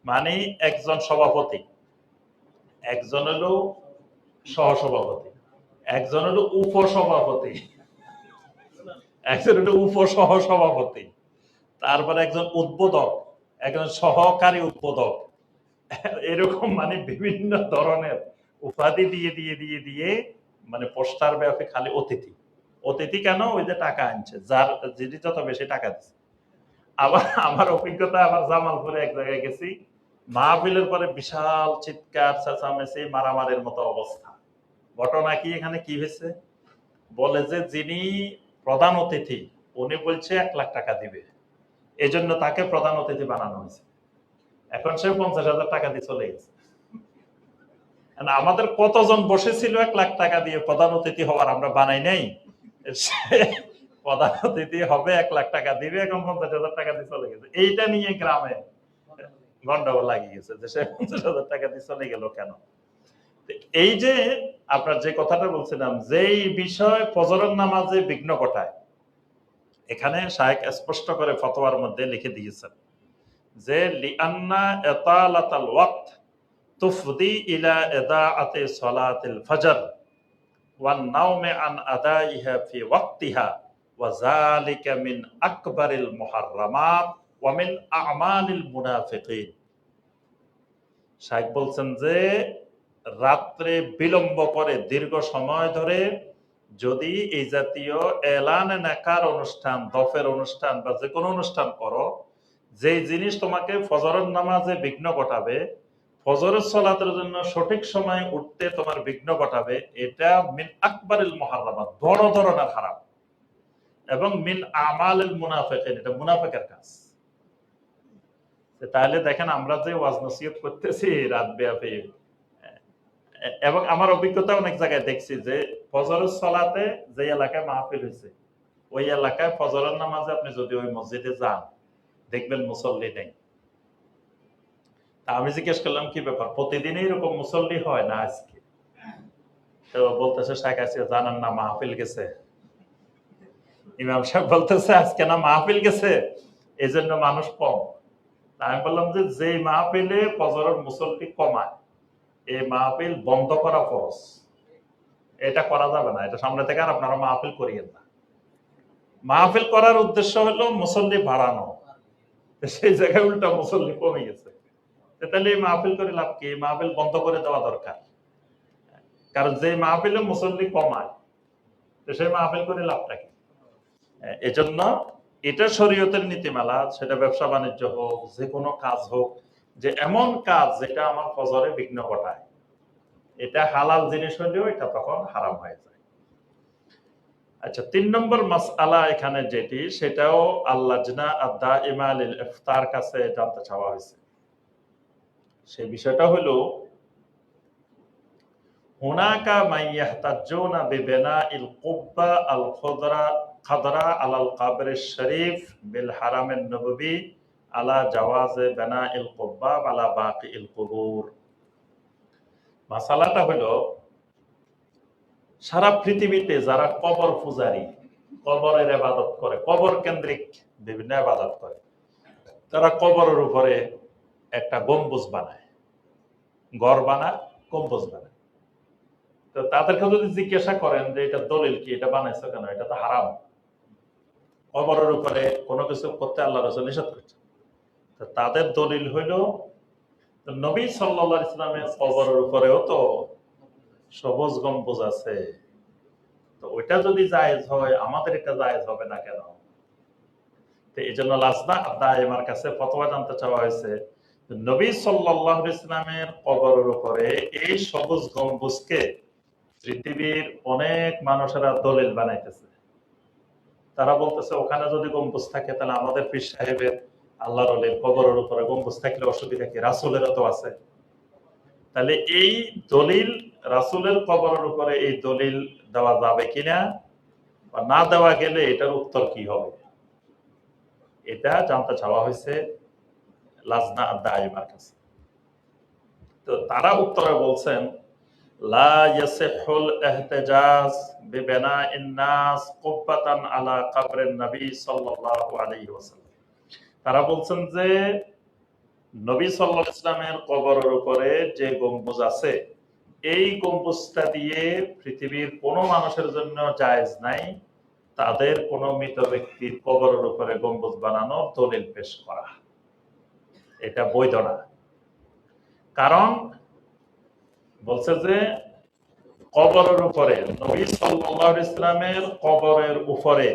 [SPEAKER 1] মানে একজন সভাপতি, একজন হলো সহসভাপতি, একজন হলো উপসভাপতি, একজন হলো উপসহ সভাপতি, তারপরে একজন উদ্বোধক, একজন সহকারী উদ্বোধক, এরকম মানে বিভিন্ন ধরনের উপাধি দিয়ে দিয়ে দিয়ে দিয়ে মানে পোস্টার ব্যাপী খালি অতিথি। অতিথি কেন? ওই যে টাকা আনছে, যার যিনি যত বেশি টাকা দিচ্ছে। আবার আমার অভিজ্ঞতা, আবার জামালপুরে এক জায়গায় গেছি, মাহফিলের পরে বিশাল চিৎকার চেঁচামেচি মারামারির মতো অবস্থা। ঘটনা কি, এখানে কি হয়েছে, বলে যে যিনি প্রধান অতিথি উনি বলছে 1 লাখ টাকা দিবে, এজন্য তাকে প্রধান অতিথি বানানো হয়েছে। এখন সে 50,000 টাকা দিয়ে চলে গেছে। আমাদের কতজন বসেছিল 1 লাখ টাকা দিয়ে প্রধান অতিথি হওয়ার, আমরা বানাই নাই। সে প্রধান অতিথি হবে, 1 লাখ টাকা দিবে, এখন 50,000 টাকা দিয়ে চলে গেছে। এইটা নিয়ে গ্রামে গন্ডগোল লাগিয়ে গেছে যে সে 50,000 টাকা দিয়ে চলে গেল কেন। এই যে আপনার যে কথাটা বলছিলাম, যেই বিষয় ফজরের নামাজে বিঘ্ন ঘটায়, এখানে শায়েখ স্পষ্ট করে ফতোয়ার মধ্যে লিখে দিয়েছেন যে লিআন্না ইতালাতাল ওয়াক্ত তুফদি ইলা ইদাআতি সালাতিল ফজর ওয়ান নাওমি আন আদাইহা ফি ওয়াক্তিহা ওয়া যালিকা মিন আকবারিল মুহাররামাত ওয়া মিন আমালিল মুনাফিকিন। শায়েখ বলছেন যে রাত্রে বিলম্ব করে দীর্ঘ সময় ধরে যদি এই জাতীয় এলানে নেকার অনুষ্ঠান, দফের অনুষ্ঠান বা যে কোনো অনুষ্ঠান করো, যে জিনিস তোমাকে ফজরের নামাজে বিঘ্ন ঘটাবে, ফজরের সালাতের জন্য সঠিক সময় উঠতে তোমার বিঘ্ন ঘটাবে, এটা মিন আকবারিল মুহাররামাত, বড় ধরনের হারাম, এবং মিন আমালিল মুনাফিকিন, এটা মুনাফিকের কাজ। তাহলে দেখেন আমরা যে ওয়াজ নসিহত করতেছি রাত ব্যাপী, এবং আমার অভিজ্ঞতা অনেক জায়গায় দেখছি যে ফজরের সালাতে যে এলাকায় মাহফিল হয়েছে, ওই এলাকায় ফজরের নামাজে আপনি যদি ওই মসজিদে যান, দেখবেন মুসল্লি নেই। আমি জিজ্ঞেস করলাম কি ব্যাপার, প্রতিদিনই এরকম মুসল্লি হয় না আজকে? তো বলতেছে শাইখ আজকে জানান না মাহফিল গেছে। ইমাম সাহেব বলতেছে আজকে না মাহফিল গেছে, এই জন্য মানুষ কম। আমি বললাম যে যেই মাহফিলে ফজরের মুসল্লি কমায়, এই মাহফিল বন্ধ করা ফরজ। এটা করা যাবে না, এটা সামনে থেকে আর আপনারা মাহফিল করিয়েন না। মাহফিল করার উদ্দেশ্য হলো মুসল্লি বাড়ানো, সেই জায়গায় উল্টা মুসল্লি কমে গেছে। তাহলে এই মাহফিল করে লাভ কি? মাহফিল বন্ধ করে দেওয়া দরকার, কারণ যে মাহফিলে মুসল্লি কমায় সেই মাহফিল করে লাভটা কি? এজন্য এটা শরীয়তের নীতিমালা, সেটা ব্যবসা বাণিজ্য হোক, যে কোনো কাজ হোক, যে এমন কাজ যেটা আমার ফজরে বিঘ্ন ঘটায়, এটা হালাল জিনিস হলেও এটা তখন হারাম হয়ে যায়। আচ্ছা, 3 নম্বর মাসআলা এখানে যেটি, সেটাও আল-লাজনা আদ-দাইমা লিল ইফতার কাছে জানতে চাওয়া হয়েছে। সেই বিষয়টা হলো হুনাকা মান ইয়াহতাজুনা বিবিনাইল কুব্বা আল খাদরা আলাল কাবরিশ শরীফ বিল হারামিন নববী আলা জাওয়াজে বিনাইল কুব্বা আলা বাকিল কুবুর। মাসালাটা হলো সারা পৃথিবীতে যারা কবর পূজারী, কবরের ইবাদত করে, কবর কেন্দ্রিক বিভিন্ন ইবাদত করে, তারা কবরের উপরে একটা গম্বুজ বানায়, ঘর বানায়, গম্বুজ বানায়। তো তাদেরকে যদি জিজ্ঞাসা করেন যে এটা দলিল কি, এটা বানাইছো কেন, এটা তো হারাম, কবরের উপরে কোনো কিছু করতে আল্লাহ রাসূল নিষেধ করছে। তো তাদের দলিল হইল নবী সাল্লাল্লাহু আলাইহি ওয়াসাল্লামের কবরের উপরেও তো সবুজ গম্বুজ আছে, তো ওইটা যদি জায়েজ হয় আমাদের এটা জায়েজ হবে না কেন? তো এই জন্য লাজনা দায়েমার কাছে ফতোয়া জানতে চাওয়া হয়েছে, নবী সাল্লাল্লাহু আলাইহি ওয়াসাল্লামের কবরের উপরে এই সবুজ গম্বুজকে পৃথিবীর অনেক মানুষেরা দলিল বানাইতেছে। তারা বলতেছে ওখানে যদি গম্বুজ থাকে তাহলে আমাদের পীর সাহেবের, আল্লাহর ওলির কবরের উপরে গম্বুজ থাকলে অসুবিধা কি? রাসূলেরও তো আছে। তাহলে এই দলিল, রাসূলের কবরের উপরে এই দলিল দেওয়া যাবে কিনা, বা না দেওয়া গেলে এটার উত্তর কি হবে, এটা জানতে চাওয়া হয়েছে লাজনা দাইমার কাছে। তো তারা উত্তরে বলছেন লা ইয়াসিহুল ইহতিজাজ বিবিনাইন নাস কুব্বাতান আলা কবরিন নবী সাল্লাল্লাহু আলাইহি ওয়াসাল্লাম। তারা বলছেন যে নবী সাল্লাল্লাহু আলাইহি ওয়াসাল্লামের কবরের উপরে যে গম্বুজ আছে, এই গম্বুজটা দিয়ে পৃথিবীর কোনো মানুষের জন্য জায়েজ নাই তাদের কোনো মৃত ব্যক্তির কবরের উপরে গম্বুজ বানানোর দলিল পেশ করা। এটা বৈধ না। কারণ বলছে যে কবরের উপরে নবী সাল্লাল্লাহু আলাইহি ওয়াসাল্লামের কবরের উপরে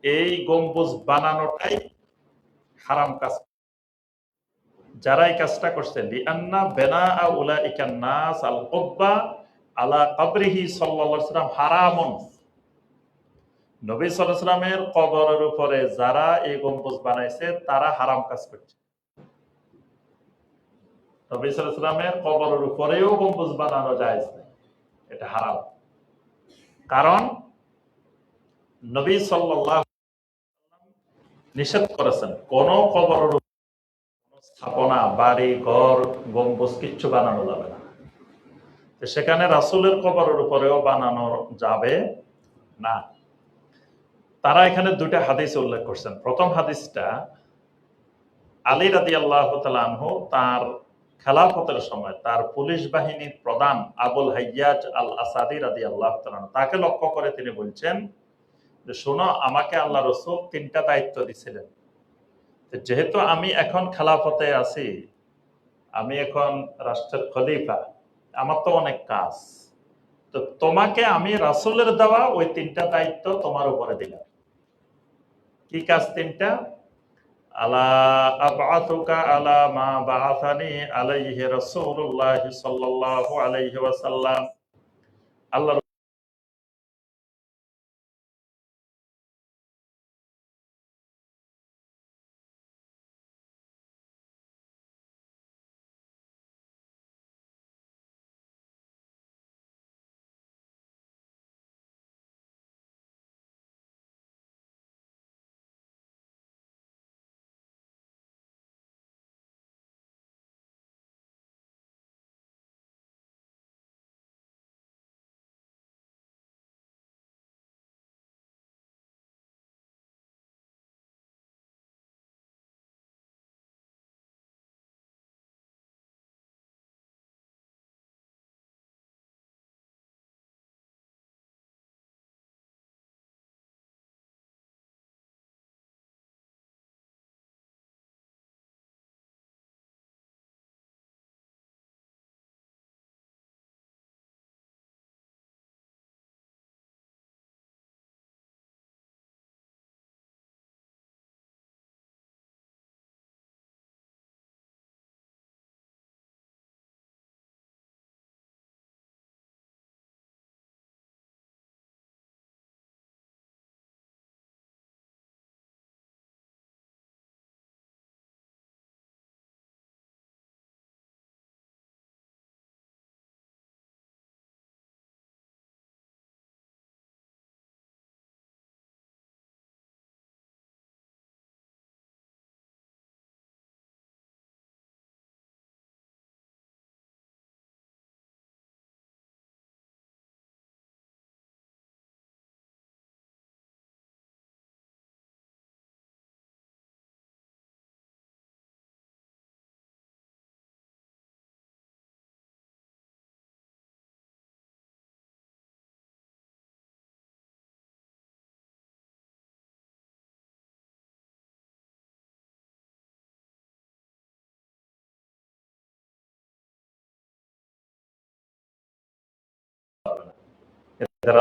[SPEAKER 1] এই গম্বুজ বানানোটাই হারাম কাজ। যারা এই কাজটা করছে লিআন্না বিনাআ উলাইকান নাস আল কুব্বা আলা কবরিহি সাল্লাল্লাহু আলাইহি ওয়াসাল্লাম হারামুন। নবী সাল্লাল্লাহু আলাইহি ওয়াসাল্লামের কবরের উপরে যারা এই গম্বুজ বানাইছে তারা হারাম কাজ করছে। নবী সাল্লাল্লাহু আলাইহি ওয়াসাল্লামের কবরের উপরেও গম্বুজ বানানো জায়েজ নেই, এটা হারাম। কারণ নবী সাল্লাল্লাহু আলাইহি ওয়াসাল্লাম নিষেধ করেছেন কোন কবরের স্থাপনা, বাড়ি, ঘর, গম্বুজ কিচ্ছু বানানো যাবে না। সেখানে রাসূলের কবরের উপরেও বানানো যাবে না। তারা এখানে দুইটা হাদিস উল্লেখ করছেন। প্রথম হাদিসটা আলী রাদিয়াল্লাহু তাআলা আনহু তার খেলাফতের সময় তার পুলিশ বাহিনীর প্রধান আবুল হাইয়াজ আল আসাদি রাদিয়াল্লাহু তাআলা তাকে লক্ষ্য করে তিনি বলছেন যে শোনো, আমাকে আল্লাহ রাসূল তিনটা দায়িত্ব দিয়েছিলেন। যেহেতু আমি এখন খেলাফতে আছি, আমি এখন রাষ্ট্রের খলিফা, আমার তো অনেক কাজ, তো তোমাকে আমি রাসূলের দেওয়া ওই তিনটা দায়িত্ব তোমার উপরে দিলাম। কি কাজ তিনটা? আলা আবআতুকা আলা মা বাআসানি আলাইহি রাসূলুল্লাহ সাল্লাল্লাহু আলাইহি ওয়াসাল্লাম। আল্লাহ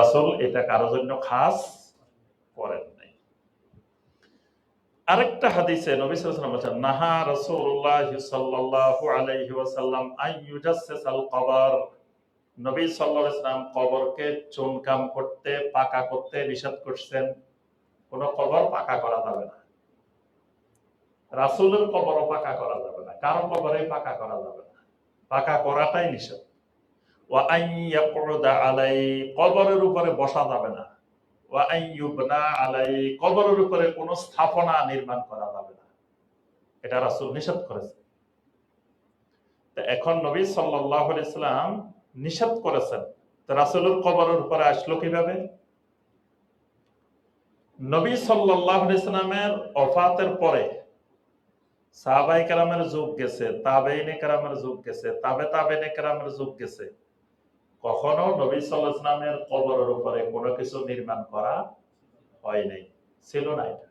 [SPEAKER 1] রাসূল এটা কারোর জন্য খাস করেন নাই। আরেকটা হাদিসে নবী সাল্লাল্লাহু আলাইহি ওয়াসাল্লাম বলেছেন নাহা রাসূলুল্লাহ সাল্লাল্লাহু আলাইহি ওয়াসাল্লাম আন ইউজাসসিসাল কবর। নবী সাল্লাল্লাহু আলাইহি ওয়াসাল্লাম কবরকে চুনকাম করতে, পাকা করতে নিষেধ করছেন। কোন কবর পাকা করা যাবে না। রাসূলের কবরও পাকা করা যাবে না, কারো কবরে পাকা করা যাবে না, পাকা করাটাই নিষেধ। ওয়া আন ইয়াকুদা আলাই, কবরের উপরে বসা যাবে না। ওয়া আন ইউবনা আলাই, কবরের উপরে কোনো স্থাপনা নির্মাণ করা যাবে না। এটা রাসূল নিষেধ করেছেন। তো এখন নবী সাল্লাল্লাহু আলাইহি সাল্লাম নিষেধ করেছেন, তো রাসূলের কবরের উপরে আসলো কিভাবে? নবী সাল্লাল্লাহু আলাইহি সাল্লামের ওফাতের পরে সাহাবায়ে কেরামের যুগ গেছে, তাবেঈনে কেরামের যুগ গেছে, তাবেঈনে কেরামের যুগ গেছে, কখনো নবী সাল্লাল্লাহু আলাইহি সাল্লামের কবরের উপরে কোনো কিছু নির্মাণ করা হয় নাই, ছিল না এটা।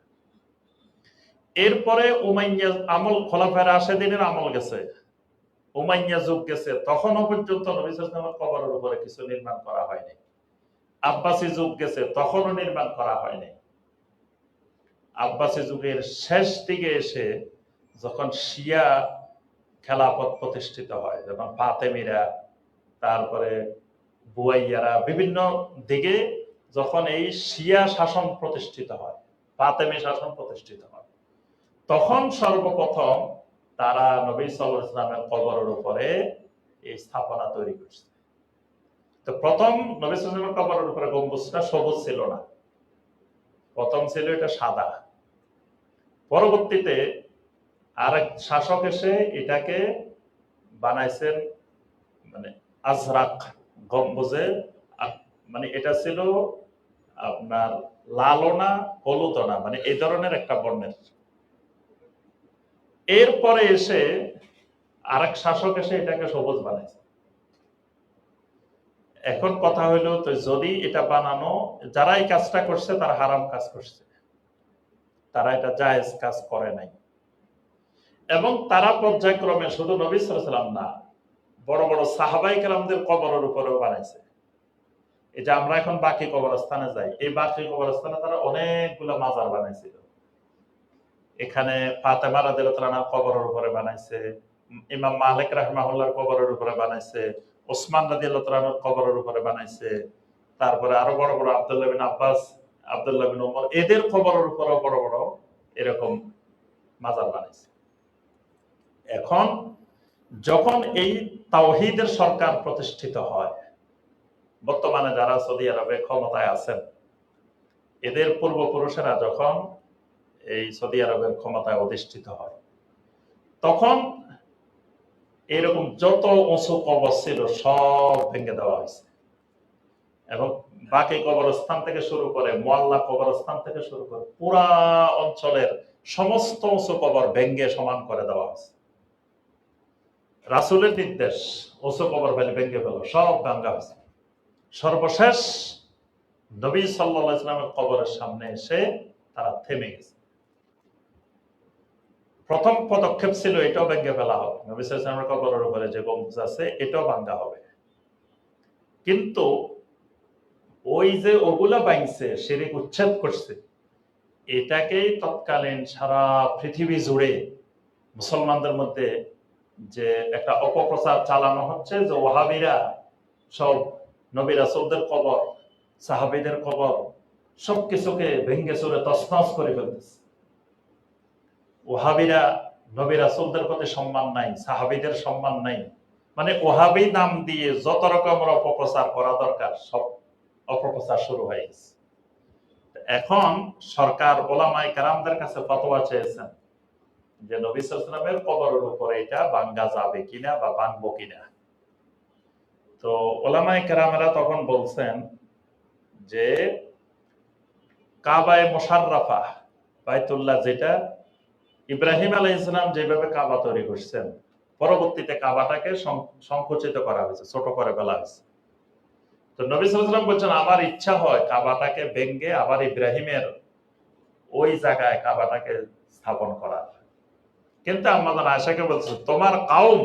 [SPEAKER 1] এরপরে উমাইয়া আমল, খোলাফায়ে রাশিদিনের আমল গেছে, উমাইয়া যুগ গেছে, তখনও পর্যন্ত নবী সাল্লাল্লাহু আলাইহি সাল্লামের কবরের উপরে কিছু নির্মাণ করা হয়নি। আব্বাসী যুগ গেছে, তখনও নির্মাণ করা হয়নি। আব্বাসী যুগের শেষ দিকে এসে যখন শিয়া খেলাফত প্রতিষ্ঠিত হয়, যখন ফাতেমিরা, তারপরে বুয়াইয়ারা, বিভিন্ন দিকে যখন এই শিয়া শাসন প্রতিষ্ঠিত হয়, ফাতেমি শাসন প্রতিষ্ঠিত হয়, তখন সর্বপ্রথম তারা নবী সাল্লাল্লাহু আলাইহি ওয়াসাল্লামের কবরের উপরে এই স্থাপনা তৈরি করছে। তো প্রথম নবী সাল্লাল্লাহু আলাইহি ওয়াসাল্লামের কবরের উপরে গম্বুজটা সবুজ ছিল না, প্রথম ছিল এটা সাদা। পরবর্তীতে আরেক শাসক এসে এটাকে বানাইছেন মানে আজরাক গম্বুজে, মানে এটা ছিল আপনার লালও না হলুদও না, মানে এই ধরনের একটা বর্ণের। এরপরে এসে আরেক শাসক এসে এটাকে সবুজ বানাইছে। এখন কথা হইলো, তো যদি এটা বানানো, যারা এই কাজটা করছে তারা হারাম কাজ করছে, তারা এটা জায়েজ কাজ করে নাই। এবং তারা পর্যায়ক্রমে শুধু নবী সাল্লাল্লাহু আলাইহি ওয়াসাল্লাম না, বড় বড় সাহাবায়ে কেরামদের কবরের উপরেও বানাইছে। এই যে আমরা এখন বাকি কবরস্থানে যাই, এই বাকি কবরস্থানে তারা অনেকগুলো মাজার বানাইছিল। এখানে ফাতেমা রাদিয়াল্লাহু তাআলার কবরের উপরে বানাইছে, ইমাম মালিক রাহিমাহুল্লাহর কবরের উপরে বানাইছে, ওসমান রাদিয়াল্লাহু তাআলার কবরের উপরে বানাইছে, তারপরে আরো বড় বড় আব্দুল্লাহ বিন আব্বাস, আব্দুল্লাহ বিন ওমর, এদের কবরের উপরে বড় বড় এরকম মাজার বানাইছে। এখন যখন এই তাওহীদের সরকার প্রতিষ্ঠিত হয়, বর্তমানে যারা সৌদি আরবে ক্ষমতায় আছেন, এদের পূর্বপুরুষেরা যখন এই সৌদি আরবের ক্ষমতায় অধিষ্ঠিত হয়, তখন এরকম যত উঁচু কবর ছিল সব ভেঙে দেওয়া হয়েছে, এবং বাকি কবরস্থান থেকে শুরু করে, মোয়াল্লা কবরস্থান থেকে শুরু করে পুরা অঞ্চলের সমস্ত উঁচু কবর ভেঙে সমান করে দেওয়া হয়েছে। রাসূলের নির্দেশ, উঁচু কবর ভেঙে ফেলো, সব ভাঙা হয়েছে। সর্বশেষ নবী সাল্লাল্লাহু আলাইহি ওয়াসাল্লামের কবরের সামনে এসে তারা থেমে গেছে। প্রথম পদক্ষেপ ছিল এটাও ভেঙে ফেলা হবে, নবী সাল্লাল্লাহু আলাইহি ওয়াসাল্লামের কবরের উপরে যে গম্বুজ আছে এটাও ভাঙা হবে। কিন্তু ওই যে ওগুলা ভাঙছে, শিরক উচ্ছেদ করছে, এটাকেই তৎকালীন সারা পৃথিবী জুড়ে মুসলমানদের মধ্যে যে একটা অপপ্রচার চালানো হচ্ছে, যে ওয়াহাবিরা সব নবী রাসূলদের কবর, সাহাবীদের কবর সবকিছুকে ভেঙে চুরে তছনছ করে ফেলতেছে। ওয়াহাবিরা নবী রাসূলদের প্রতি সম্মান নাই, সাহাবীদের সম্মান নাই, মানে ওয়াহাবি নাম দিয়ে যত রকমের অপপ্রচার করা দরকার সব অপপ্রচার শুরু হয়ে গেছে। এখন সরকার ওলামায়ে কেরামদের কাছে ফতোয়া চেয়েছেন যে নবী সাল্লাল্লাহু আলাইহি ওয়াসাল্লামের কবরের উপরে এটা ভাঙা যাবে কিনা বা ভাঙবো কিনা। তো ওলামায়ে কেরামেরা তখন বলছেন যে কাবায়ে মুশাররাফা, বাইতুল্লাহ, যেটা ইব্রাহিম আলাইহিস সালাম যেভাবে কাবা তৈরি করছেন, পরবর্তীতে কাবাটাকে সংকুচিত করা হয়েছে, ছোট করে ফেলা হয়েছে। তো নবী সাল্লাল্লাহু আলাইহি ওয়াসাল্লাম বলছেন, আমার ইচ্ছা হয় কাবাটাকে ভেঙে আবার ইব্রাহিমের ওই জায়গায় কাবাটাকে স্থাপন করার। কিন্তু আমাদের আয়েশাকে বলছে, তোমার কওম,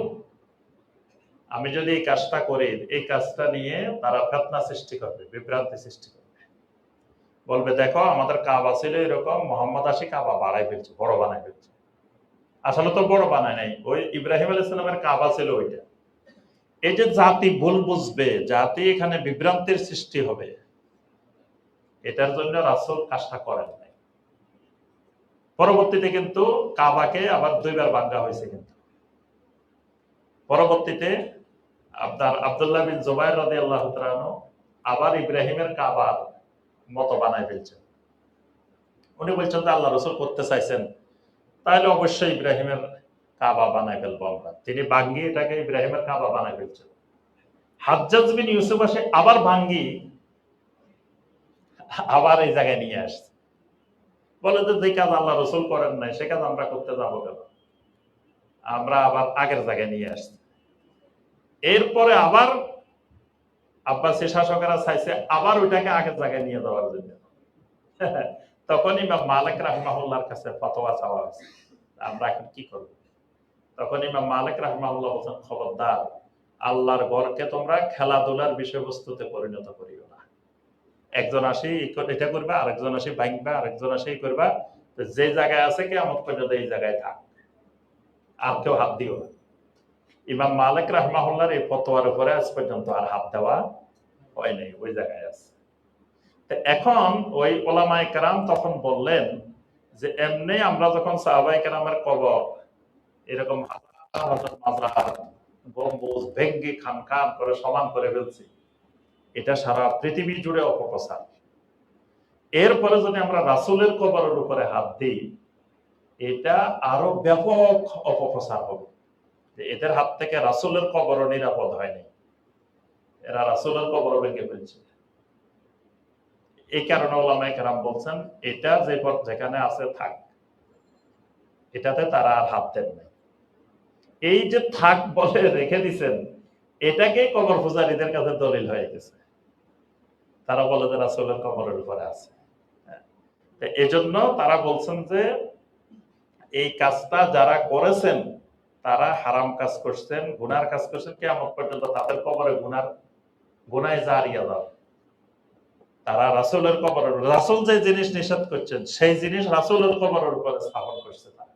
[SPEAKER 1] আমি যদি এই কাজটা করি, এই কাজটা নিয়ে তারা ফিতনা সৃষ্টি করবে, বিভ্রান্তি সৃষ্টি করবে, বলবে দেখো আমাদের কাবা ছিল এরকম, মুহাম্মদ আসি কাবা বাড়াই ফেলছে, বড় বানাই ফেলছে। আসলে তো বড় বানায় নাই, ওই ইব্রাহিম আলাইহিস সালামের কাবা ছিল ওইটা। এই যে জাতি ভুল বুঝবে, জাতি এখানে বিভ্রান্তির সৃষ্টি হবে, এটার জন্য রাসূল কাজটা করেন নাই। পরবর্তীতে কিন্তু কাবাকে আবার দুইবার ভাঙা হয়েছে। কিন্তু পরবর্তীতে আপনার আব্দুল্লাহ বিন জুবাইর রাদিয়াল্লাহু তাআলা আনহু আবার ইব্রাহিমের কাবার মতো বানায় ফেলছেন। উনি বলছেন যে আল্লাহ রাসূল করতে চাইছেন তাহলে অবশ্যই ইব্রাহিমের কাবা বানায় ফেলবো আমরা। তিনি ভাঙ্গি এটাকে ইব্রাহিমের কাবা বানায় ফেলছেন। হাজ্জাজ বিন ইউসুফ আসে আবার ভাঙ্গি আবার এই জায়গায় নিয়ে আসছে, বলে যে কাজ আল্লাহ রসুল করেন নাই সে কাজ আমরা করতে যাবো কেন, আমরা আবার আগের জায়গায় নিয়ে আসছি। এরপরে আবার আব্বাসী শাসকেরা চাইছে আবার ওইটাকে আগের জায়গায় নিয়ে যাওয়ার জন্য। তখন ইমাম মালিক রাহিমাহুল্লাহর কাছে ফতোয়া চাওয়া হয়েছে, আমরা এখন কি করব? তখন ইমাম মালিক রাহিমাহুল্লাহ বলছেন, খবরদার, আল্লাহর ঘরকে তোমরা খেলাধুলার বিষয়বস্তুতে পরিণত করিও না। একজন আসি এটা করবা, আরেকজন আসি ভাঙবা, আরেকজন আসি করবা, যে জায়গায় আছে কিয়ামত পর্যন্ত এই জায়গায় থাক, আর কেউ হাত দিও না। ইমাম মালিক রাহিমাহুল্লাহর এই ফতোয়ার উপরে আজ পর্যন্ত আর হাত দেওয়া হয় নাই, ওই জায়গায় আছে। এখন ওই ওলামায়ে কেরাম তখন বললেন যে এমনি আমরা যখন সাহাবায়ে কেরামের কবর এরকম গম্বুজ ভেঙ্গে খান খান করে সমান করে ফেলছি, এটা সারা পৃথিবী জুড়ে অপপ্রচার। এরপরে যদি আমরা রাসূলের কবরের উপরে হাত দিই, এটা আরো ব্যাপক অপপ্রচার হবে। এদের হাত থেকে রাসূলের কবরও নিরাপদ হয়নি, এরা রাসূলের কবর ভেঙে ফেলছে। এই কারণে ওলামায়ে কেরাম বলছেন এটা যেখানে আছে থাক, এটাতে তারা আর হাত দেন নাই। এই যে থাক বলে রেখে দিছেন, এটাকেই কবর পূজারীদের কাছে দলিল হয়ে গেছে। তারা বলে যে রাসূলের কবরের উপরে আছে। এজন্য তারা বলছেন যে এই কাজটা যারা করেছেন তারা হারাম কাজ করছেন, গুনার কাজ করছেন, কিয়ামত পর্যন্ত তাদের কবরে গুনায় জারিয়া যাবে। তারা রাসূলের কবরের, রাসূল যে জিনিস নিষেধ করছেন সেই জিনিস রাসূলের কবরের উপরে স্থাপন করছে তারা।